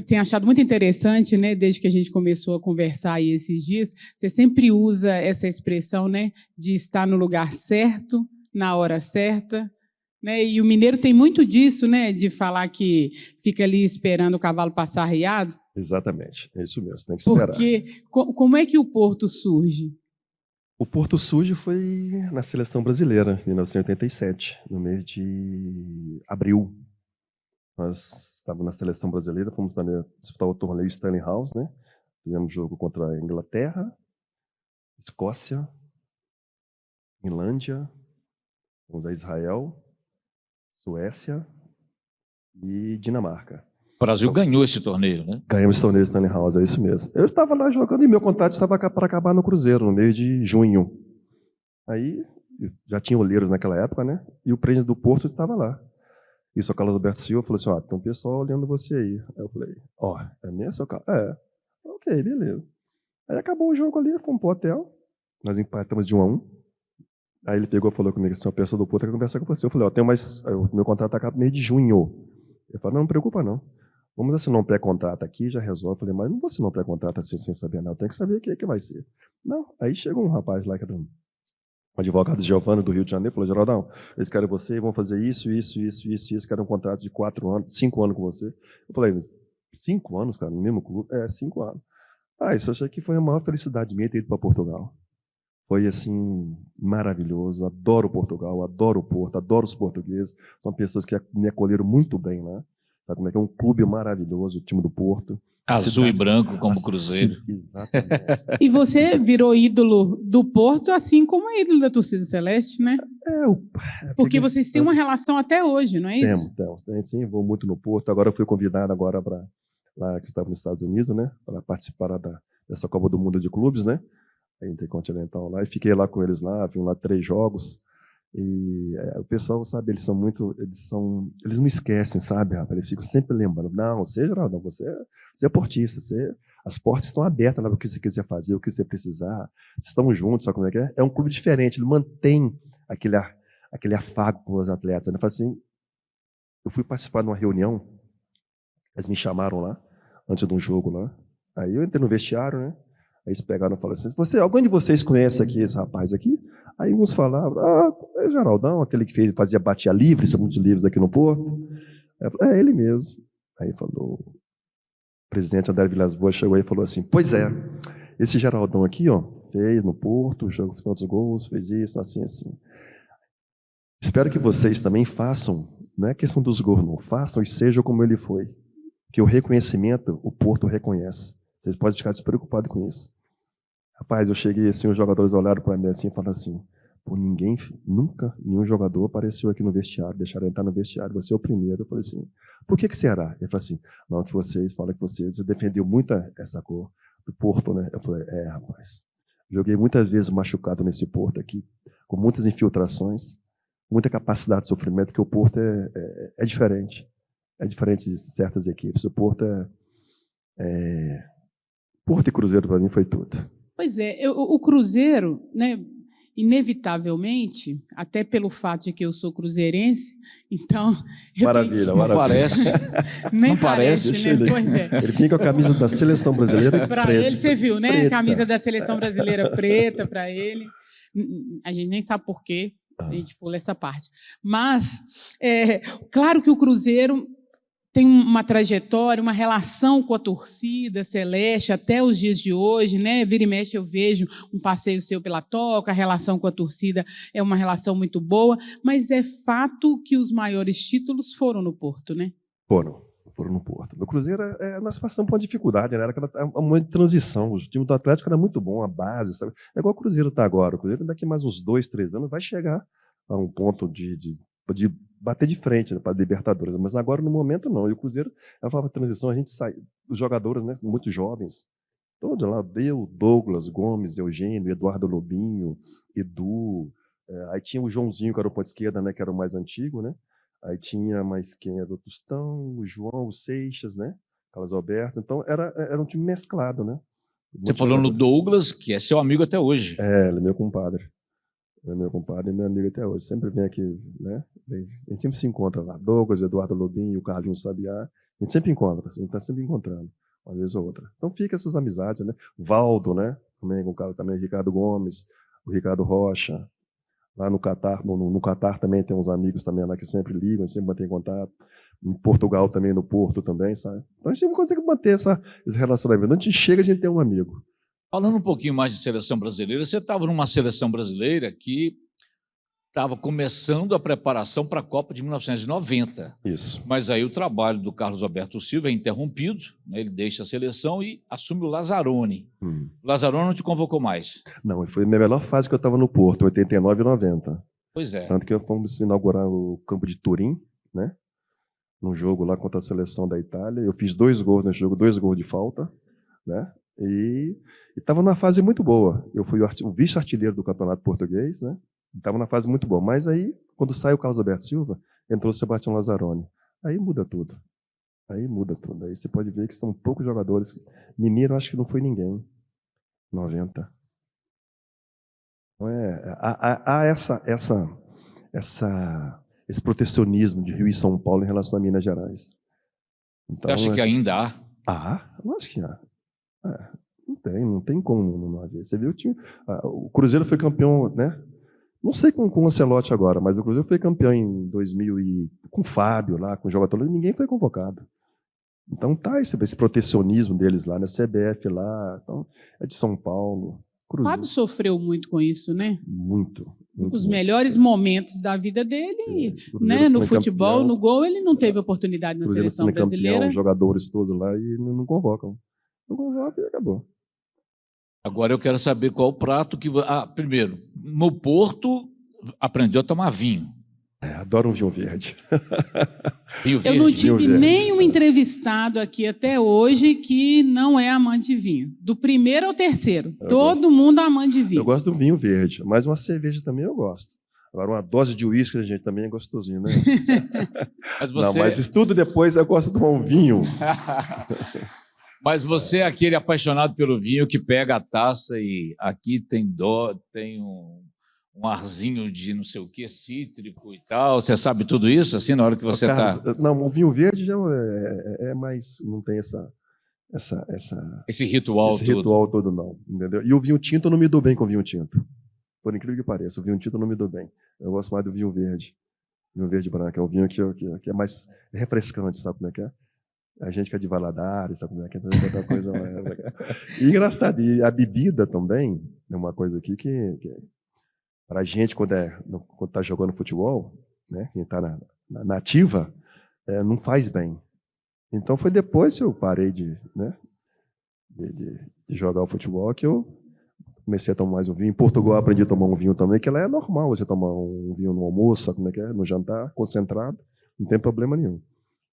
tenho achado muito interessante, né, desde que a gente começou a conversar aí esses dias, você sempre usa essa expressão, né, de estar no lugar certo, na hora certa, né, e o mineiro tem muito disso, né, de falar que fica ali esperando o cavalo passar arriado. Exatamente, é isso mesmo, tem que esperar. Porque como é que o Porto surge? O Porto surge foi na Seleção Brasileira, em 1987, no mês de abril. Nós estávamos na Seleção Brasileira, fomos também disputar o torneio Stanley House, né? Fizemos jogo contra a Inglaterra, Escócia, Finlândia, fomos a Israel, Suécia e Dinamarca. O Brasil ganhou esse torneio, né? Ganhamos esse torneio Stanley House, é isso mesmo. Eu estava lá jogando e meu contrato estava para acabar no Cruzeiro, no mês de junho. Aí, já tinha olheiros naquela época, né? E o presidente do Porto estava lá. E o Carlos Alberto Silva falou assim, tem um pessoal olhando você aí. Aí eu falei, é mesmo, seu Carlos? É. Ok, beleza. Aí acabou o jogo ali, fomos pro hotel, nós empatamos de 1-1. Aí ele pegou e falou comigo assim, uma pessoa do Porto quer conversar com você. Eu falei, o meu contrato acaba no mês de junho. Ele falou, não preocupa não. Vamos assinar um pré-contrato aqui, já resolve. Eu falei, mas não vou assinar um pré-contrato assim sem saber não, eu tenho que saber o que vai ser. Não, aí chegou um rapaz lá que era um advogado Giovanni do Rio de Janeiro, falou, Geraldão, eles querem você, vão fazer isso, querem um contrato de 4 anos, 5 anos com você. Eu falei, 5 anos, cara, no mesmo clube? 5 anos. Isso eu achei que foi a maior felicidade minha ter ido para Portugal. Foi, assim, maravilhoso, adoro Portugal, adoro o Porto, adoro os portugueses, são pessoas que me acolheram muito bem lá. Sabe como é que é? Um clube maravilhoso, o time do Porto. Azul e branco, como o Cruzeiro. Exatamente. E você virou ídolo do Porto, assim como é ídolo da torcida celeste, né? Porque vocês têm uma relação até hoje, não é isso? Temos. Sim, vou muito no Porto. Agora eu fui convidado para lá que estava nos Estados Unidos, né? Para participar dessa Copa do Mundo de Clubes, né? A Intercontinental lá. E fiquei lá com eles lá, vi lá 3 jogos. E o pessoal, sabe, eles não esquecem, sabe, rapaz? Eles ficam sempre lembrando, não, Geraldo, você é portista, as portas estão abertas lá para o que você quiser fazer, o que você precisar, estamos juntos, sabe como é que é? É um clube diferente, ele mantém aquele afago com os atletas, né? Assim, eu fui participar de uma reunião, eles me chamaram lá, antes de um jogo lá, aí eu entrei no vestiário, né? Aí eles pegaram e falaram assim, alguém de vocês conhece aqui esse rapaz aqui? Aí uns falavam, é Geraldão, aquele que fazia batia livre, são muitos livros aqui no Porto. Aí eu falei, ele mesmo. Aí falou, o presidente André Vilas Boas chegou aí e falou assim, pois é, esse Geraldão aqui, fez no Porto, jogou tantos gols, fez isso, assim. Espero que vocês também façam, não é questão dos gols, não, façam e sejam como ele foi. Que o reconhecimento, o Porto reconhece. Vocês podem ficar despreocupados com isso. Rapaz, eu cheguei assim, os jogadores olharam para mim assim e falaram assim, Pô, nunca nenhum jogador apareceu aqui no vestiário, deixaram entrar no vestiário, você é o primeiro. Eu falei assim, por que será? Ele falou assim, não, que vocês falam que você defendeu muito essa cor do Porto, né? Eu falei, rapaz, joguei muitas vezes machucado nesse Porto aqui, com muitas infiltrações, muita capacidade de sofrimento, porque o Porto é diferente. É diferente de certas equipes. O Porto Porto e Cruzeiro, para mim, foi tudo. Pois é, o Cruzeiro, né, inevitavelmente, até pelo fato de que eu sou cruzeirense, então... Maravilha. Não parece. Nem não parece, né? Pois é. Ele vinha com a camisa da Seleção Brasileira para ele, você viu, né? Preta. A camisa da Seleção Brasileira preta para ele. A gente nem sabe por quê, a gente pula essa parte. Mas, claro que o Cruzeiro tem uma trajetória, uma relação com a torcida celeste até os dias de hoje, né? Vira e mexe eu vejo um passeio seu pela Toca, a relação com a torcida é uma relação muito boa, mas é fato que os maiores títulos foram no Porto, né? Foram no Porto. No Cruzeiro, nós passamos por uma dificuldade, né? Era um momento de transição. O time do Atlético era muito bom, a base, sabe? É igual o Cruzeiro está agora. O Cruzeiro, daqui mais uns 2, 3 anos, vai chegar a um ponto de bater de frente, né, para a Libertadores, mas agora no momento não. E o Cruzeiro, ela falava transição, a gente sai, os jogadores, né, muito jovens, todos lá, Douglas, Gomes, Eugênio, Eduardo Lobinho, Edu, aí tinha o Joãozinho, que era o ponto esquerda, né, que era o mais antigo, né, aí tinha mais quem era o Tostão, o João, o Seixas, né, Carlos Alberto, então era um time mesclado, né. Você falou no Douglas, que é seu amigo até hoje. Ele é meu compadre. É meu compadre e meu amigo até hoje. Sempre vem aqui, né? A gente sempre se encontra lá. Douglas, Eduardo Lobinho, o Carlinhos Sabiá. A gente sempre encontra, a gente está sempre encontrando, uma vez ou outra. Então fica essas amizades, né? Valdo, né? Também com o cara também, Ricardo Gomes, o Ricardo Rocha. Lá no Catar, no Catar também tem uns amigos também lá que sempre ligam, a gente sempre mantém contato. Em Portugal também, no Porto também, sabe? Então a gente sempre consegue manter esse relacionamento. Quando a gente chega, a gente tem um amigo. Falando um pouquinho mais de seleção brasileira, você estava numa seleção brasileira que estava começando a preparação para a Copa de 1990. Isso. Mas aí o trabalho do Carlos Alberto Silva é interrompido, né? Ele deixa a seleção e assume o Lazzaroni. O Lazzaroni não te convocou mais? Não, foi a minha melhor fase que eu estava no Porto, 89 e 90. Pois é. Tanto que fomos inaugurar o campo de Turim, né? Num jogo lá contra a seleção da Itália. Eu fiz 2 gols nesse jogo, 2 gols de falta, né? E estava numa fase muito boa. Eu fui o vice-artilheiro do Campeonato Português, né? Estava na fase muito boa. Mas aí, quando sai o Carlos Alberto Silva, entrou o Sebastião Lazzaroni. Aí muda tudo. Aí você pode ver que são poucos jogadores. Mineiro, acho que não foi ninguém. 90. Então há esse protecionismo de Rio e São Paulo em relação a Minas Gerais. Então, Você acha que ainda há? Lógico que há. Não tem como não haver. Você viu o Cruzeiro foi campeão, né? Não sei com o Ancelotti agora, mas o Cruzeiro foi campeão em 2000 com o Fábio lá, com o jogador, ninguém foi convocado. Então tá esse protecionismo deles lá, né? CBF lá, então, é de São Paulo. O Fábio sofreu muito com isso, né? Muito. Os melhores momentos da vida dele, né? No futebol, campeão, no gol, ele não teve oportunidade na seleção brasileira. Campeão, jogadores todos lá e não convocam. Não convocam e acabou. Agora eu quero saber qual o prato que... primeiro, no Porto, aprendeu a tomar vinho. Adoro um vinho verde. Vinho verde. Eu não tive nenhum entrevistado aqui até hoje que não é amante de vinho. Do primeiro ao terceiro. Todo mundo é amante de vinho. Eu gosto do vinho verde, mas uma cerveja também eu gosto. Agora, uma dose de uísque, gente, também é gostosinho, né? Mas isso tudo depois eu gosto de tomar um vinho. Mas você é aquele apaixonado pelo vinho que pega a taça e aqui tem um arzinho de não sei o que, cítrico e tal. Você sabe tudo isso, assim, na hora que você está... Não, o vinho verde já é mais... Não tem esse ritual todo. Esse ritual todo, não. Entendeu? E o vinho tinto eu não me dou bem com o vinho tinto. Por incrível que pareça, o vinho tinto eu não me dou bem. Eu gosto mais do vinho verde. Vinho verde branco. É um vinho que é mais refrescante, sabe como é que é? A gente que é de Valadares, sabe como é que é? Outra coisa mais... E engraçado, e a bebida também é uma coisa aqui que para a gente, quando está jogando futebol, né, quem está na ativa, não faz bem. Então foi depois que eu parei de jogar o futebol que eu comecei a tomar mais um vinho. Em Portugal aprendi a tomar um vinho também, que lá é normal você tomar um vinho no almoço, sabe como é que é? No jantar, concentrado, não tem problema nenhum.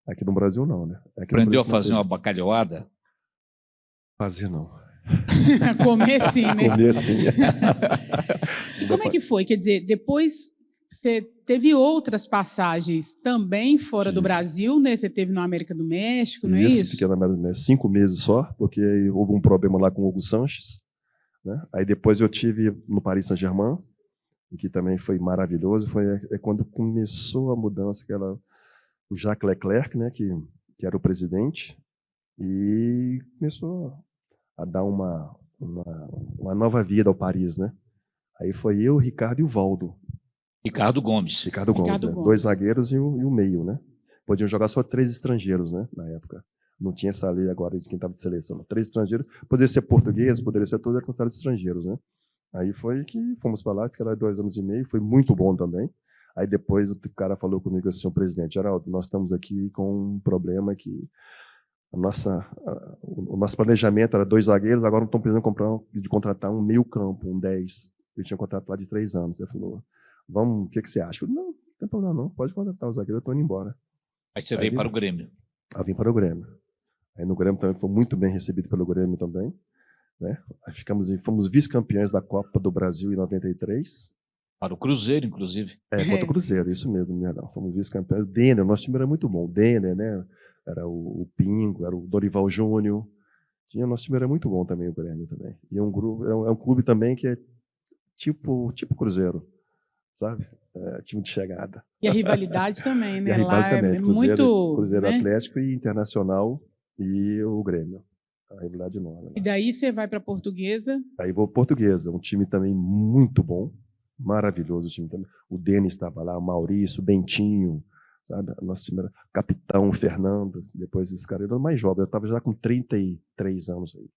Aqui no Brasil não, né? Aprendeu a fazer uma bacalhoada? Fazer não. Comer sim, né? Comer sim. Como é que foi? Quer dizer, depois você teve outras passagens também fora do Brasil, né? Você teve na América do México, não é isso? Fiquei na América do México 5 meses só, porque houve um problema lá com o Hugo Sanches, né? Aí depois eu tive no Paris Saint-Germain, que também foi maravilhoso. Foi quando começou a mudança, o Jacques Leclerc, né? Que era o presidente, e começou a dar uma nova vida ao Paris, né? Aí foi eu, Ricardo e o Valdo. Ricardo Gomes. Ricardo Gomes. 2 zagueiros e o meio, né? Podiam jogar só 3 estrangeiros, né? Na época. Não tinha essa lei agora de quem estava de seleção. 3 estrangeiros. Poderia ser português, poderia ser todo, era contrário de estrangeiros, né? Aí foi que fomos para lá, fiquei lá 2 anos e meio, foi muito bom também. Aí depois o cara falou comigo assim, o presidente, Geraldo, nós estamos aqui com um problema que o nosso planejamento era 2 zagueiros, agora não estão precisando de contratar um meio campo, um 10. Eu tinha contratado lá de 3 anos. Ele falou, vamos, o que você acha? Eu falei, não tem problema não, pode contratar o zagueiro, eu estou indo embora. Aí você veio para o Grêmio. Eu vim para o Grêmio. Aí no Grêmio também foi muito bem recebido pelo Grêmio também, né? Aí fomos vice-campeões da Copa do Brasil em 93. Para o Cruzeiro, inclusive. Contra o Cruzeiro, isso mesmo, não. Fomos vice-campeões. O Denner, nosso time era muito bom. O Denner, né? Era o Pingo, era o Dorival Júnior. Nosso time era muito bom também, o Grêmio também. E é um clube também que é tipo Cruzeiro, sabe? Time de chegada. E a rivalidade também, né? E a rivalidade lá também. é muito... Cruzeiro né? Atlético e Internacional e o Grêmio. A rivalidade enorme. Né? E daí você vai para a Portuguesa? Aí vou para Portuguesa, um time também muito bom, maravilhoso o time também. O Denis estava lá, o Maurício, o Bentinho, sabe? Nosso time era capitão, o Fernando, depois esse cara, eu era mais jovem, eu estava já com 33 anos aí.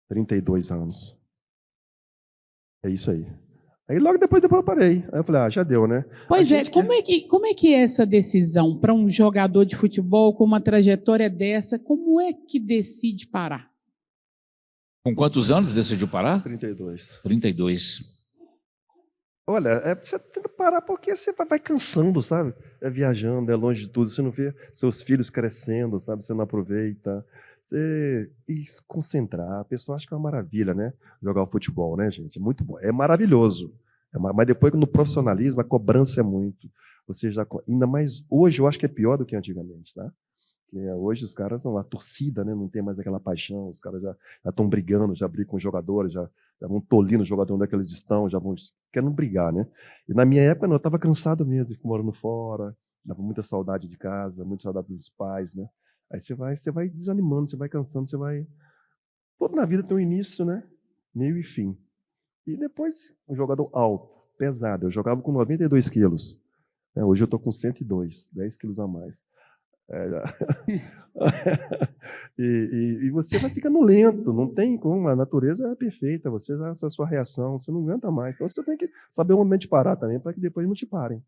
32 anos. É isso aí. Aí logo depois eu parei. Aí eu falei, já deu, né? Pois é, como é que é essa decisão para um jogador de futebol com uma trajetória dessa, como é que decide parar? Com quantos anos decidiu parar? 32. 32. Olha, você tem que parar porque você vai cansando, sabe? É viajando, é longe de tudo, você não vê seus filhos crescendo, sabe? Você não aproveita. E se concentrar, a pessoa acha que é uma maravilha, né? Jogar o futebol, né, gente? É muito bom, é maravilhoso. Mas depois, no profissionalismo, a cobrança é muito. Você já, ainda mais hoje, eu acho que é pior do que antigamente, tá? Porque hoje os caras estão lá, torcida, né? Não tem mais aquela paixão, os caras já estão brigando, já brigam com os jogadores, já vão tolindo os jogadores onde é que eles estão, já vão querendo brigar, né? E na minha época, não, eu estava cansado mesmo de ficar morando fora, dava muita saudade de casa, muita saudade dos pais, né? Aí você vai desanimando, você vai cansando, você vai... Tudo na vida tem um início, né? Meio e fim. E depois, um jogador alto, pesado. Eu jogava com 92 quilos. Hoje eu estou com 102, 10 quilos a mais. E você vai ficando lento, não tem como, a natureza é perfeita, essa é a sua reação, você não aguenta mais. Então você tem que saber o momento de parar também, para que depois não te parem.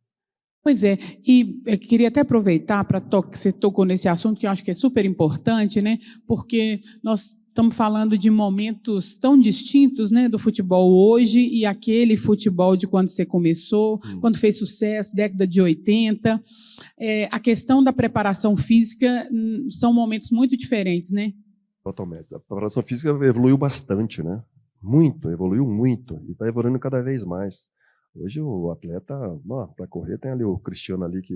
Pois é, e eu queria até aproveitar para que você tocou nesse assunto, que eu acho que é super importante, né? Porque nós estamos falando de momentos tão distintos, né, do futebol hoje e aquele futebol de quando você começou, quando fez sucesso, década de 80. A questão da preparação física são momentos muito diferentes, né? Totalmente. A preparação física evoluiu bastante, né? Muito, evoluiu muito e está evoluindo cada vez mais. Hoje o atleta, para correr, tem ali o Cristiano ali, que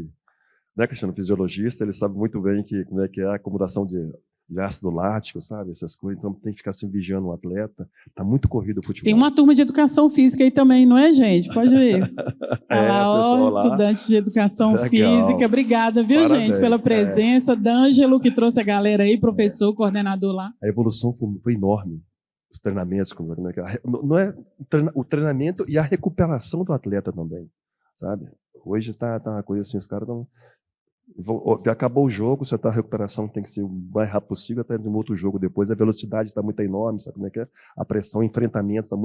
não é Cristiano, fisiologista, ele sabe muito bem como é que é a acomodação de ácido lático, sabe? Essas coisas, então tem que ficar se vigiando o atleta. Está muito corrido o futebol. Tem uma turma de educação física aí também, não é, gente? Pode ir. Estudante de educação física. Obrigada, viu, parabéns, gente, pela presença. D'Ângelo, que trouxe a galera aí, professor, coordenador lá. A evolução foi enorme. Os treinamentos, não é o treinamento e a recuperação do atleta também, sabe? Hoje tá uma coisa assim, os caras não... Acabou o jogo, a recuperação tem que ser o mais rápido possível, até de um outro jogo depois, a velocidade está muito enorme, sabe como é que é? A pressão, o enfrentamento está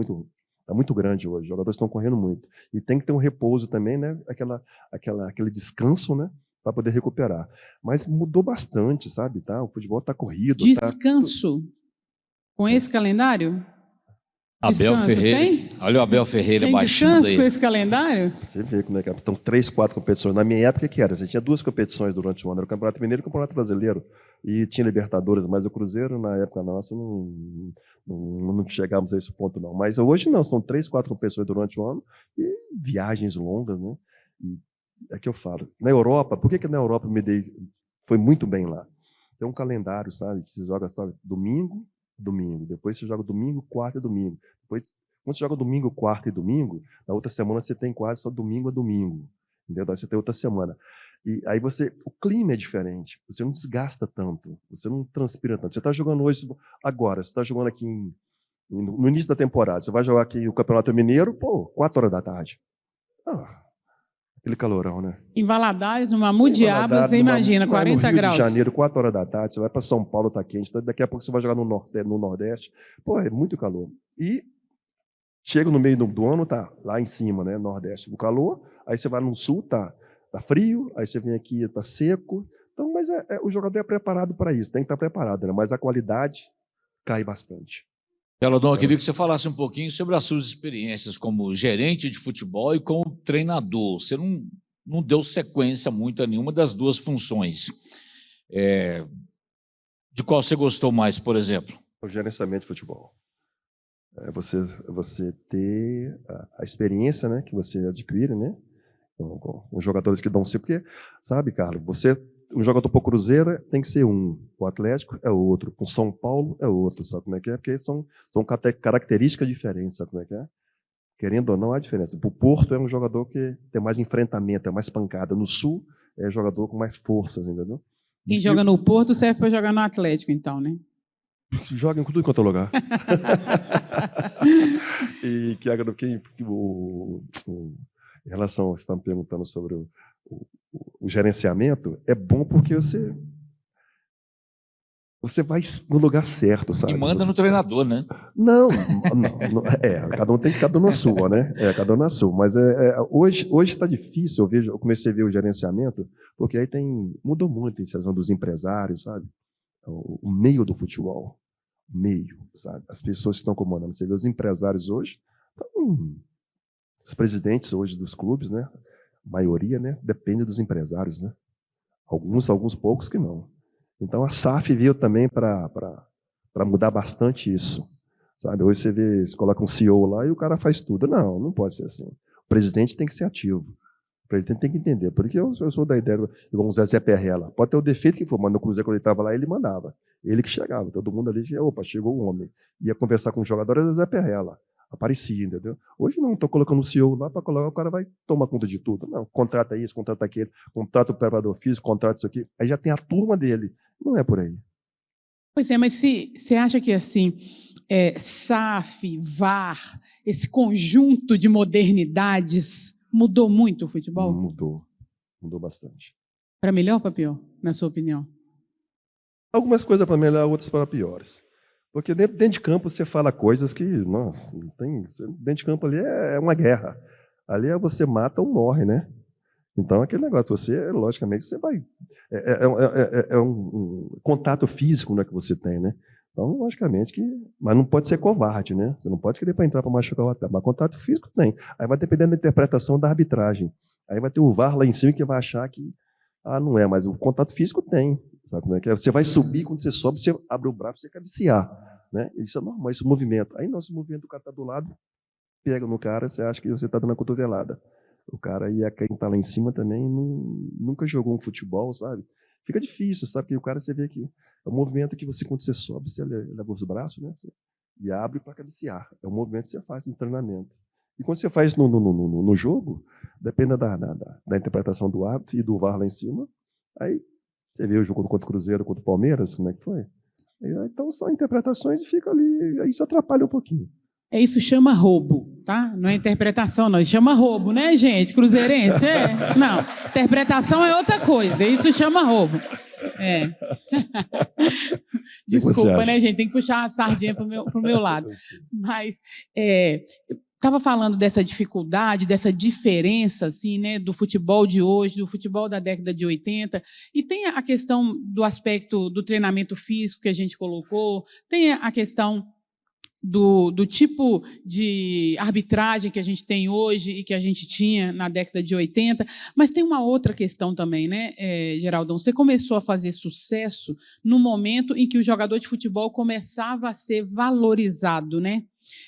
muito grande hoje, os jogadores estão correndo muito. E tem que ter um repouso também, né? Aquele descanso, né? Para poder recuperar. Mas mudou bastante, sabe? Tá? O futebol está corrido. Descanso? Com esse calendário? Abel Descanso Ferreira. tem? Olha o Abel Ferreira Tem baixando descanso aí. com esse calendário? Você vê como é que é. Então, 3, 4 competições. Na minha época, que era? Você tinha 2 competições durante o ano. Era o Campeonato Mineiro e o Campeonato Brasileiro. E tinha Libertadores, mas o Cruzeiro, na época nossa, não chegávamos a esse ponto, não. Mas hoje não, são 3, 4 competições durante o ano e viagens longas, né? E é que eu falo. Na Europa, por que na Europa foi muito bem lá? Tem um calendário, sabe? Que você joga, sabe, domingo, depois você joga domingo, quarta e domingo. Depois, quando você joga domingo, quarta e domingo, na outra semana você tem quase só domingo a domingo. Entendeu? Aí você tem outra semana. E aí o clima é diferente. Você não desgasta tanto. Você não transpira tanto. Você está jogando hoje, agora, você está jogando aqui no início da temporada. Você vai jogar aqui o Campeonato Mineiro, 4 horas da tarde. Aquele calorão, né? Em Valadares, no Mamudiaba, você imagina, 40 no Rio graus. de Janeiro, 4 horas da tarde, você vai para São Paulo, está quente, daqui a pouco você vai jogar no Nordeste. É muito calor. E chega no meio do ano, tá lá em cima, né? Nordeste, o calor, aí você vai no sul, tá frio, aí você vem aqui, tá seco. Então, mas o jogador é preparado para isso, tem que estar preparado, né? Mas a qualidade cai bastante. Peladon, eu queria que você falasse um pouquinho sobre as suas experiências como gerente de futebol e como treinador. Você não deu sequência muito a nenhuma das duas funções. De qual você gostou mais, por exemplo? O gerenciamento de futebol. Você ter a experiência, né, que você adquire, né, com os jogadores que dão sempre, porque, sabe, Carlos, um jogador para o Cruzeiro tem que ser um, o Atlético é outro, para o São Paulo é outro, sabe como é que é? Porque são características diferentes, sabe como é que é? Querendo ou não, há diferença. Para o Porto é um jogador que tem mais enfrentamento, é mais pancada. No Sul é jogador com mais forças, entendeu? Quem joga no Porto serve para jogar no Atlético, então, né? Joga em tudo quanto é lugar. E em relação ao que você está me perguntando sobre o gerenciamento, é bom porque você vai no lugar certo, sabe? E manda no treinador, né? Não, cada um tem que cada um na sua, né? Cada um na sua. Mas hoje está difícil, eu comecei a ver o gerenciamento, porque aí mudou muito a situação dos empresários, sabe? O meio do futebol. Sabe? As pessoas que estão comandando. Você vê os empresários hoje, os presidentes hoje dos clubes, né? A maioria, né? Depende dos empresários, né? Alguns poucos que não. Então a SAF veio também para mudar bastante isso, sabe? Hoje você coloca um CEO lá e o cara faz tudo. Não pode ser assim. O presidente tem que ser ativo. O presidente tem que entender. Porque eu sou da ideia, igual o Zé Perrella. Pode ter o defeito que for, mas no Cruzeiro, quando ele estava lá, ele mandava. Ele que chegava. Todo mundo ali dizia, opa, chegou o homem. Ia conversar com os jogadores, Zé Perrella. Aparecia, entendeu? Hoje não, estou colocando o CEO lá para colocar, o cara vai tomar conta de tudo. Não, contrata isso, contrata aquele, contrata o preparador físico, contrata isso aqui. Aí já tem a turma dele. Não é por aí. Pois é, mas você acha que assim, SAF, VAR, esse conjunto de modernidades mudou muito o futebol? Mudou bastante. Para melhor ou para pior, na sua opinião? Algumas coisas para melhor, outras para piores. Porque dentro de campo você fala coisas que, nossa, não tem. Dentro de campo ali é uma guerra. Ali é você mata ou morre, né? Então, aquele negócio, logicamente, você vai. É um contato físico, né, que você tem, né? Então, logicamente que. Mas não pode ser covarde, né? Você não pode querer para entrar para machucar o atleta. Mas contato físico tem. Aí vai depender da interpretação da arbitragem. Aí vai ter o VAR lá em cima que vai achar que. Não é, mas o contato físico tem. Sabe como é que é? Você vai subir, quando você sobe, você abre o braço, você cabecear. Né? Isso é normal, esse movimento. Aí, nosso movimento, o cara está do lado, pega no cara, você acha que você está dando a cotovelada. O cara e quem está lá em cima também nunca jogou um futebol, sabe? Fica difícil, sabe? Porque o cara, você vê que é um movimento que você, quando você sobe, você leva os braços, né? E abre para cabecear. É um movimento que você faz no treinamento. E quando você faz no jogo, depende da interpretação do árbitro e do VAR lá em cima, aí você vê o jogo contra o Cruzeiro, contra o Palmeiras, como é que foi? Então são interpretações e fica ali, aí isso atrapalha um pouquinho. Isso chama roubo, tá? Não é interpretação, não. Isso chama roubo, né, gente? Cruzeirense? Não, interpretação é outra coisa. Isso chama roubo. Desculpa, né, gente? Tem que puxar a sardinha pro meu lado. Mas estava falando dessa dificuldade, dessa diferença, assim, né, do futebol de hoje, do futebol da década de 80, e tem a questão do aspecto do treinamento físico que a gente colocou, tem a questão do tipo de arbitragem que a gente tem hoje e que a gente tinha na década de 80, mas tem uma outra questão também, né, Geraldão? Você começou a fazer sucesso no momento em que o jogador de futebol começava a ser valorizado, né?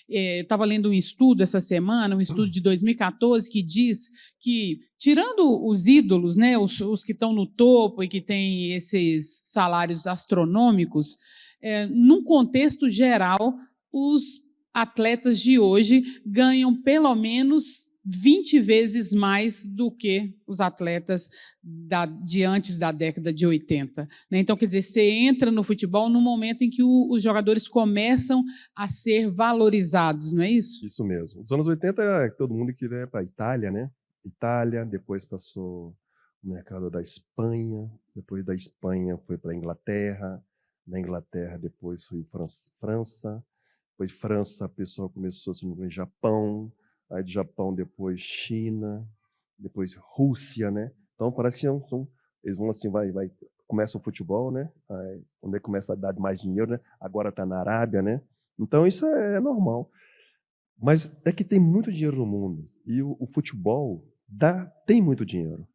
Eu estava lendo um estudo essa semana, um estudo de 2014, que diz que, tirando os ídolos, né, os que estão no topo e que têm esses salários astronômicos, num contexto geral, os atletas de hoje ganham pelo menos 20 vezes mais do que os atletas de antes da década de 80. Né? Então, quer dizer, você entra no futebol no momento em que os jogadores começam a ser valorizados, não é isso? Isso mesmo. Nos anos 80, todo mundo queria ir para a Itália, né? Itália, depois passou o mercado da Espanha, depois da Espanha foi para a Inglaterra, na Inglaterra depois foi França, depois França, a pessoa começou a se no Japão, aí do Japão depois China, depois Rússia, né? Então parece que eles vão assim, começa o futebol, né? Aí, quando ele começa a dar mais dinheiro, né? Agora está na Arábia, né? Então isso é normal. Mas é que tem muito dinheiro no mundo e o futebol tem muito dinheiro.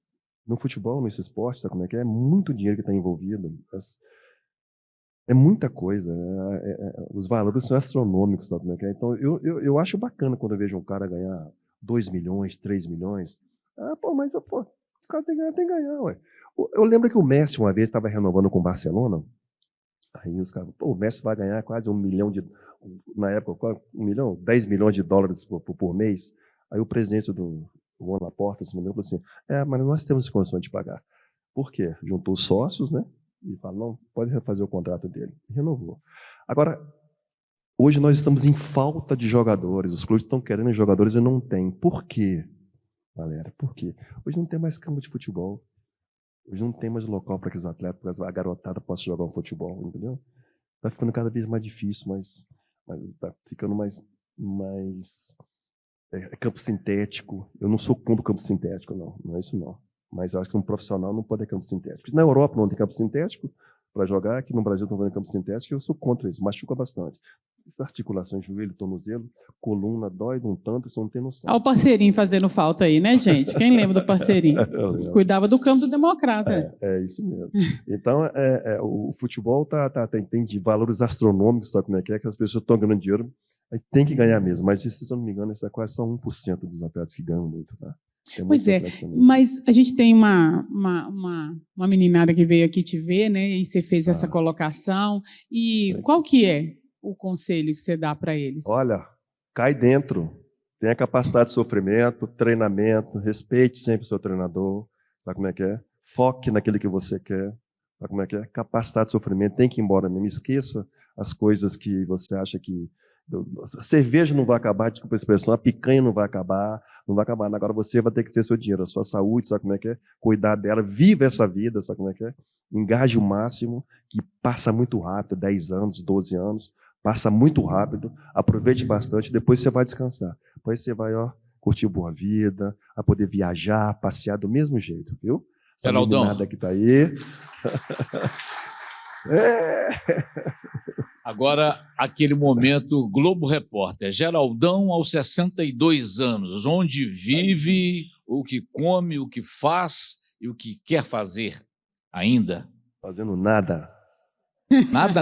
No futebol, nesse esporte, sabe como é que é? É muito dinheiro que está envolvido. É muita coisa, os valores são astronômicos, sabe como é que é? Então, eu acho bacana quando eu vejo um cara ganhar 2 milhões, 3 milhões. Mas o cara tem que ganhar, ué. Eu lembro que o Messi, uma vez, estava renovando com o Barcelona, aí os caras, o Messi vai ganhar quase 1 milhão na época, 1 milhão, 10 milhões de dólares por mês. Aí o presidente do Juan Laporta, se não me engano, falou assim, mas nós temos condições de pagar. Por quê? Juntou os sócios, né? E fala, não, pode refazer o contrato dele. E renovou. Agora, hoje nós estamos em falta de jogadores. Os clubes estão querendo jogadores e não tem. Por quê, galera? Por quê? Hoje não tem mais campo de futebol. Hoje não tem mais local para que os atletas, para a garotada possa jogar um futebol, entendeu? Está ficando cada vez mais difícil, mas está ficando mais campo sintético. Eu não sou contra o campo sintético, não é isso não. Mas eu acho que um profissional não pode ter campo sintético. Na Europa não tem campo sintético para jogar, aqui no Brasil estão vendo campo sintético, eu sou contra isso, machuca bastante. Essa articulação, joelho, tornozelo, coluna, dói de um tanto, você não tem noção. Olha o parceirinho fazendo falta aí, né, gente? Quem lembra do parceirinho? Cuidava do campo do Democrata. É isso mesmo. Então, o futebol tem de valores astronômicos, sabe como é que as pessoas estão ganhando dinheiro, aí tem que ganhar mesmo, mas se eu não me engano, isso é quase só 1% dos atletas que ganham muito, tá? Pois é, mas a gente tem uma meninada que veio aqui te ver, né? E você fez essa colocação. E qual que é o conselho que você dá para eles? Olha, cai dentro. Tenha capacidade de sofrimento, treinamento, respeite sempre o seu treinador. Sabe como é que é? Foque naquilo que você quer. Sabe como é que é? Capacidade de sofrimento, tem que ir embora mesmo. Esqueça as coisas que você acha que... A cerveja não vai acabar, desculpa a expressão, a picanha não vai acabar. Agora você vai ter que ter seu dinheiro, a sua saúde, sabe como é que é? Cuidar dela, viva essa vida, sabe como é que é? Engaje o máximo, que passa muito rápido, 10 anos, 12 anos, passa muito rápido, aproveite bastante, depois você vai descansar. Depois você vai, curtir boa vida, a poder viajar, passear do mesmo jeito, viu? Essa meninada que tá aí. Agora, aquele momento, Globo Repórter, Geraldão aos 62 anos, onde vive, o que come, o que faz e o que quer fazer ainda? Fazendo nada. Nada?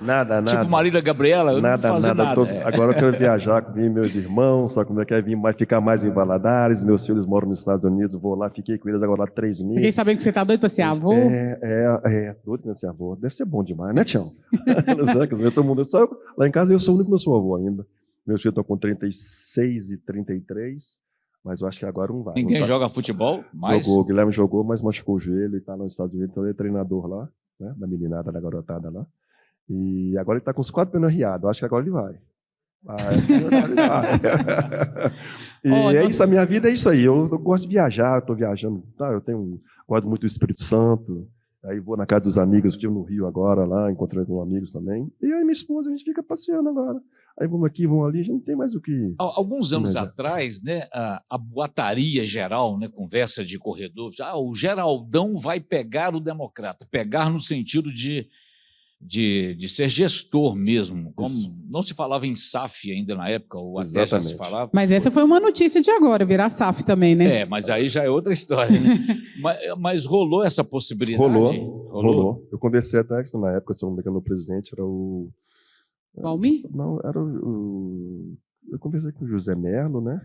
Nada. Tipo Marília Gabriela, eu não faço nada. Agora eu quero viajar com meus irmãos, só como é que é ficar mais em Valadares, meus filhos moram nos Estados Unidos, vou lá, fiquei com eles agora lá 3 meses. Fiquei sabendo que você tá doido para ser avô? Doido para ser avô. Deve ser bom demais, né, Tião? Todo mundo, lá em casa eu sou o único que não sou avô ainda. Meus filhos estão com 36 e 33, mas eu acho que agora não vai. Ninguém joga futebol? O Guilherme jogou, mas machucou o joelho e está nos Estados Unidos, então ele é treinador lá. Né, da meninada, da garotada lá. E agora ele está com os 4 pneus riados. Acho que agora ele vai. Isso, a minha vida é isso aí. Eu gosto de viajar, estou viajando. Gosto muito do Espírito Santo. Aí vou na casa dos amigos, estive no Rio agora, lá, encontrei com amigos também. E aí minha esposa, a gente fica passeando agora. Aí vamos aqui, vamos ali, a gente não tem mais o que... Alguns anos atrás, né, a boataria geral, né, conversa de corredor, o Geraldão vai pegar o Democrata. Pegar no sentido de de ser gestor mesmo. Como Isso. não se falava em SAF ainda na época, ou até já se Exatamente. falava. Mas essa foi uma notícia de agora, virar SAF também, né? Mas aí já é outra história, né? mas rolou essa possibilidade? Rolou. Eu conversei até que na época, se não me engano, o presidente era o... Valmir? Não, era eu conversei com o José Melo, né?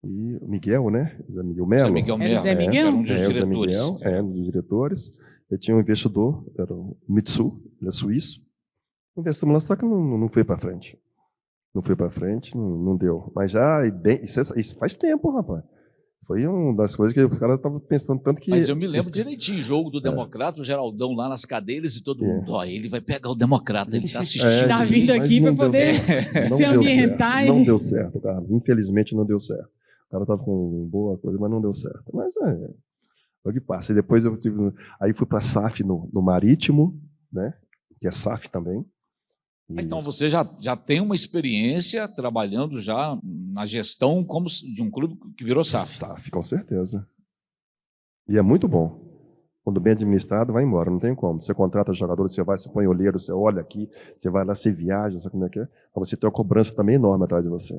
E o Miguel, né? José Miguel Melo. Zé Miguel Era o Melo, Zé Miguel? era um dos O Zé diretores. Miguel, um dos diretores. Eu tinha um investidor, era o Mitsu, ele é suíço. Conversamos lá, só que não foi para frente. Não foi para frente, não deu. Mas já, isso faz tempo, rapaz. Foi uma das coisas que o cara estava pensando tanto que... Mas eu me lembro direitinho, jogo do Democrata, o Geraldão lá nas cadeiras e todo mundo, ele vai pegar o Democrata, ele está assistindo. Tá vindo mas aqui não para deu poder certo. se ambientar. Não deu certo, cara. Infelizmente não deu certo. O cara estava com boa coisa, mas não deu certo. Mas é o que passa. E depois eu tive... Aí fui para a SAF no Marítimo, né? Que é SAF também. Então você já tem uma experiência trabalhando já na gestão como de um clube que virou SAF. SAF, com certeza. E é muito bom. Quando bem administrado, vai embora, não tem como. Você contrata jogadores, você vai, você põe olheiro, você olha aqui, você vai lá, você viaja, sabe como é que é? Mas você tem uma cobrança também enorme atrás de você.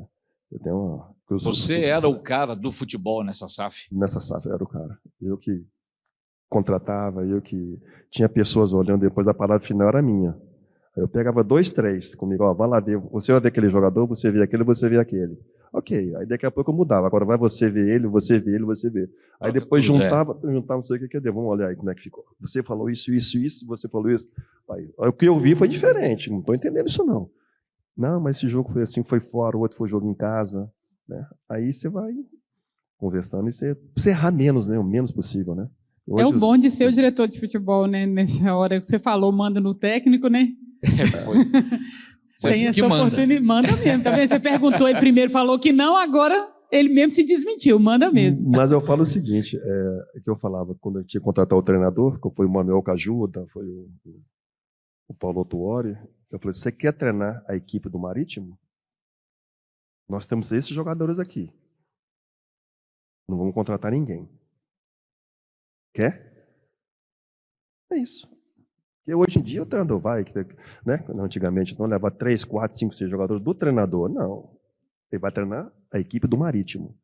Você era o cara do futebol nessa SAF? Nessa SAF, eu era o cara. Eu que contratava, eu que tinha pessoas olhando, depois a palavra final era minha. Eu pegava 2, 3 comigo, vai lá ver, você vai ver aquele jogador, você vê aquele, você vê aquele. Ok, aí daqui a pouco eu mudava, agora vai você ver ele, você vê ele, você vê. Aí depois juntava, não sei o que deu, vamos olhar aí como é que ficou. Você falou isso, você falou isso. Aí, o que eu vi foi diferente, não estou entendendo isso não. Não, mas esse jogo foi assim, foi fora, o outro foi jogo em casa. Né? Aí você vai conversando e você errar menos, né? O menos possível, né? Hoje, é o bom de ser o diretor de futebol, né? Nessa hora que você falou, manda no técnico, né? Tem essa oportunidade, manda mesmo, tá vendo? Você perguntou, ele primeiro falou que não, agora ele mesmo se desmentiu, manda mesmo. Mas eu falo o seguinte, que eu falava quando eu tinha que contratar o treinador, que foi o Manuel Cajuda, foi o Paulo Tuori, eu falei, você quer treinar a equipe do Marítimo? Nós temos esses jogadores aqui. Não vamos contratar ninguém. Quer? É isso. Porque hoje em dia o treinador vai, né? Antigamente não leva 3, 4, 5, 6 jogadores do treinador. Não. Ele vai treinar a equipe do Marítimo.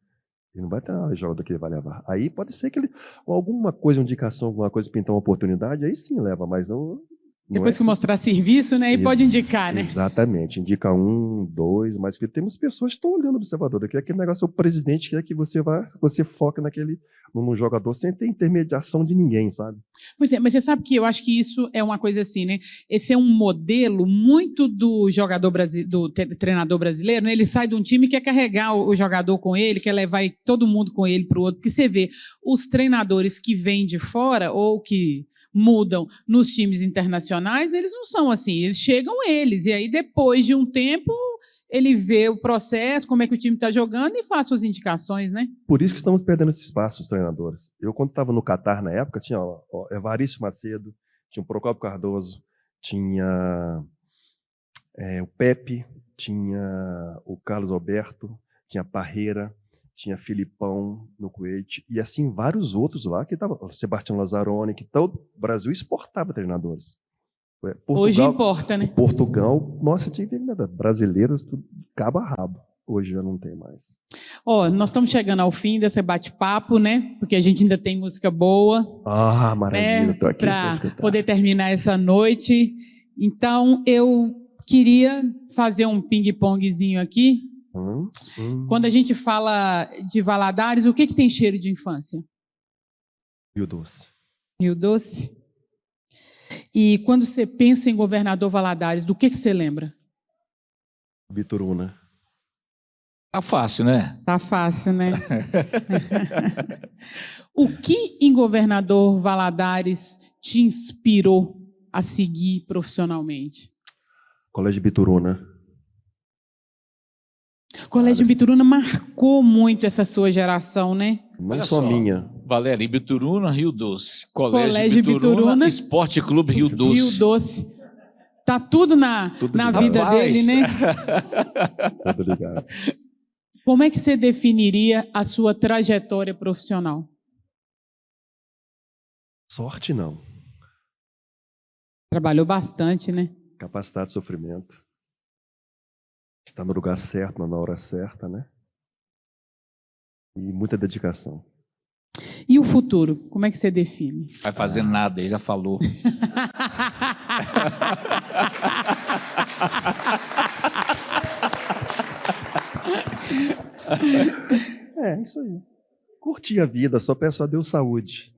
Ele não vai treinar o jogador que ele vai levar. Aí pode ser que ele, alguma coisa, uma indicação, alguma coisa, pintar uma oportunidade, aí sim leva, mas não. Depois que mostrar serviço, né? E pode indicar, né? Exatamente. Indica 1, 2, mas que temos pessoas que estão olhando o observador. Que aquele negócio, o presidente quer que você foque num jogador sem ter intermediação de ninguém, sabe? Pois é, mas você sabe que eu acho que isso é uma coisa assim, né? Esse é um modelo muito do jogador do treinador brasileiro, né? Ele sai de um time e quer carregar o jogador com ele, quer levar todo mundo com ele para o outro. Porque você vê, os treinadores que vêm de fora ou que mudam nos times internacionais, eles não são assim, eles chegam e aí depois de um tempo ele vê o processo, como é que o time está jogando e faz suas indicações, né? Por isso que estamos perdendo esse espaço, os treinadores. Eu, quando estava no Catar na época, tinha Evaristo Macedo, tinha o Procópio Cardoso, tinha o Pepe, tinha o Carlos Alberto, tinha Parreira, tinha Filipão no Kuwait, e assim vários outros lá, que estavam, Sebastião Lazzaroni, que o Brasil exportava treinadores. Portugal, hoje importa, né? Portugal, nossa, tinha brasileiros, tudo, cabo a rabo. Hoje já não tem mais. Nós estamos chegando ao fim desse bate-papo, né? Porque a gente ainda tem música boa. Ah, maravilha, estou aqui para poder terminar essa noite. Então, eu queria fazer um ping-pongzinho aqui. Quando a gente fala de Valadares, o que tem cheiro de infância? Rio Doce. Rio Doce. E quando você pensa em Governador Valadares, do que você lembra? Bituruna. Tá fácil, né? Tá fácil, né? O que em Governador Valadares te inspirou a seguir profissionalmente? Colégio Bituruna. O Colégio Bituruna marcou muito essa sua geração, né? Não só minha. Valéria, Bituruna, Rio Doce. Colégio Bituruna, Esporte Clube Rio Doce. Rio Doce. Tá tudo na vida dele, né? Muito ligado. Como é que você definiria a sua trajetória profissional? Sorte não. Trabalhou bastante, né? Capacidade de sofrimento. Está no lugar certo, na hora certa, né? E muita dedicação. E o futuro? Como é que você define? Vai fazer nada, ele já falou. É, isso aí. Curtir a vida, só peço a Deus saúde.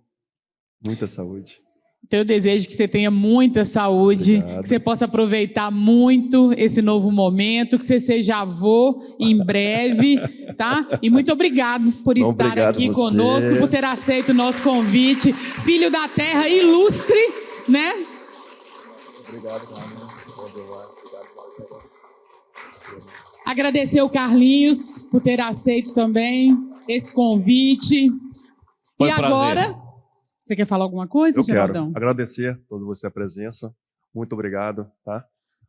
Muita saúde. Então, eu desejo que você tenha muita saúde, Obrigado. que você possa aproveitar muito esse novo momento, que você seja avô em breve, tá? E muito obrigado por Bom, estar obrigado aqui você. conosco, por ter aceito o nosso convite. Filho da terra ilustre, né? Obrigado, Carlinhos. Agradecer o Carlinhos por ter aceito também esse convite. Foi E um prazer. agora, você quer falar alguma coisa, Eu quero Geraldão? agradecer a todos você a presença. Muito obrigado, tá?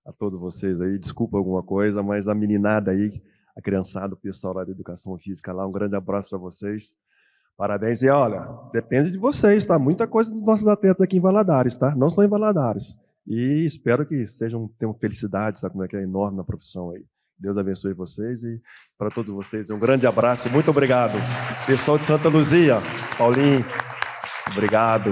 A todos vocês aí. Desculpa alguma coisa, mas a meninada aí, a criançada, o pessoal lá da Educação Física lá, um grande abraço para vocês. Parabéns. E olha, depende de vocês, tá? Muita coisa dos nossos atletas aqui em Valadares, tá? Não são em Valadares. E espero que tenham felicidade, sabe como é que é enorme na profissão aí. Deus abençoe vocês e para todos vocês um grande abraço. Muito obrigado. Pessoal de Santa Luzia, Paulinho, obrigado.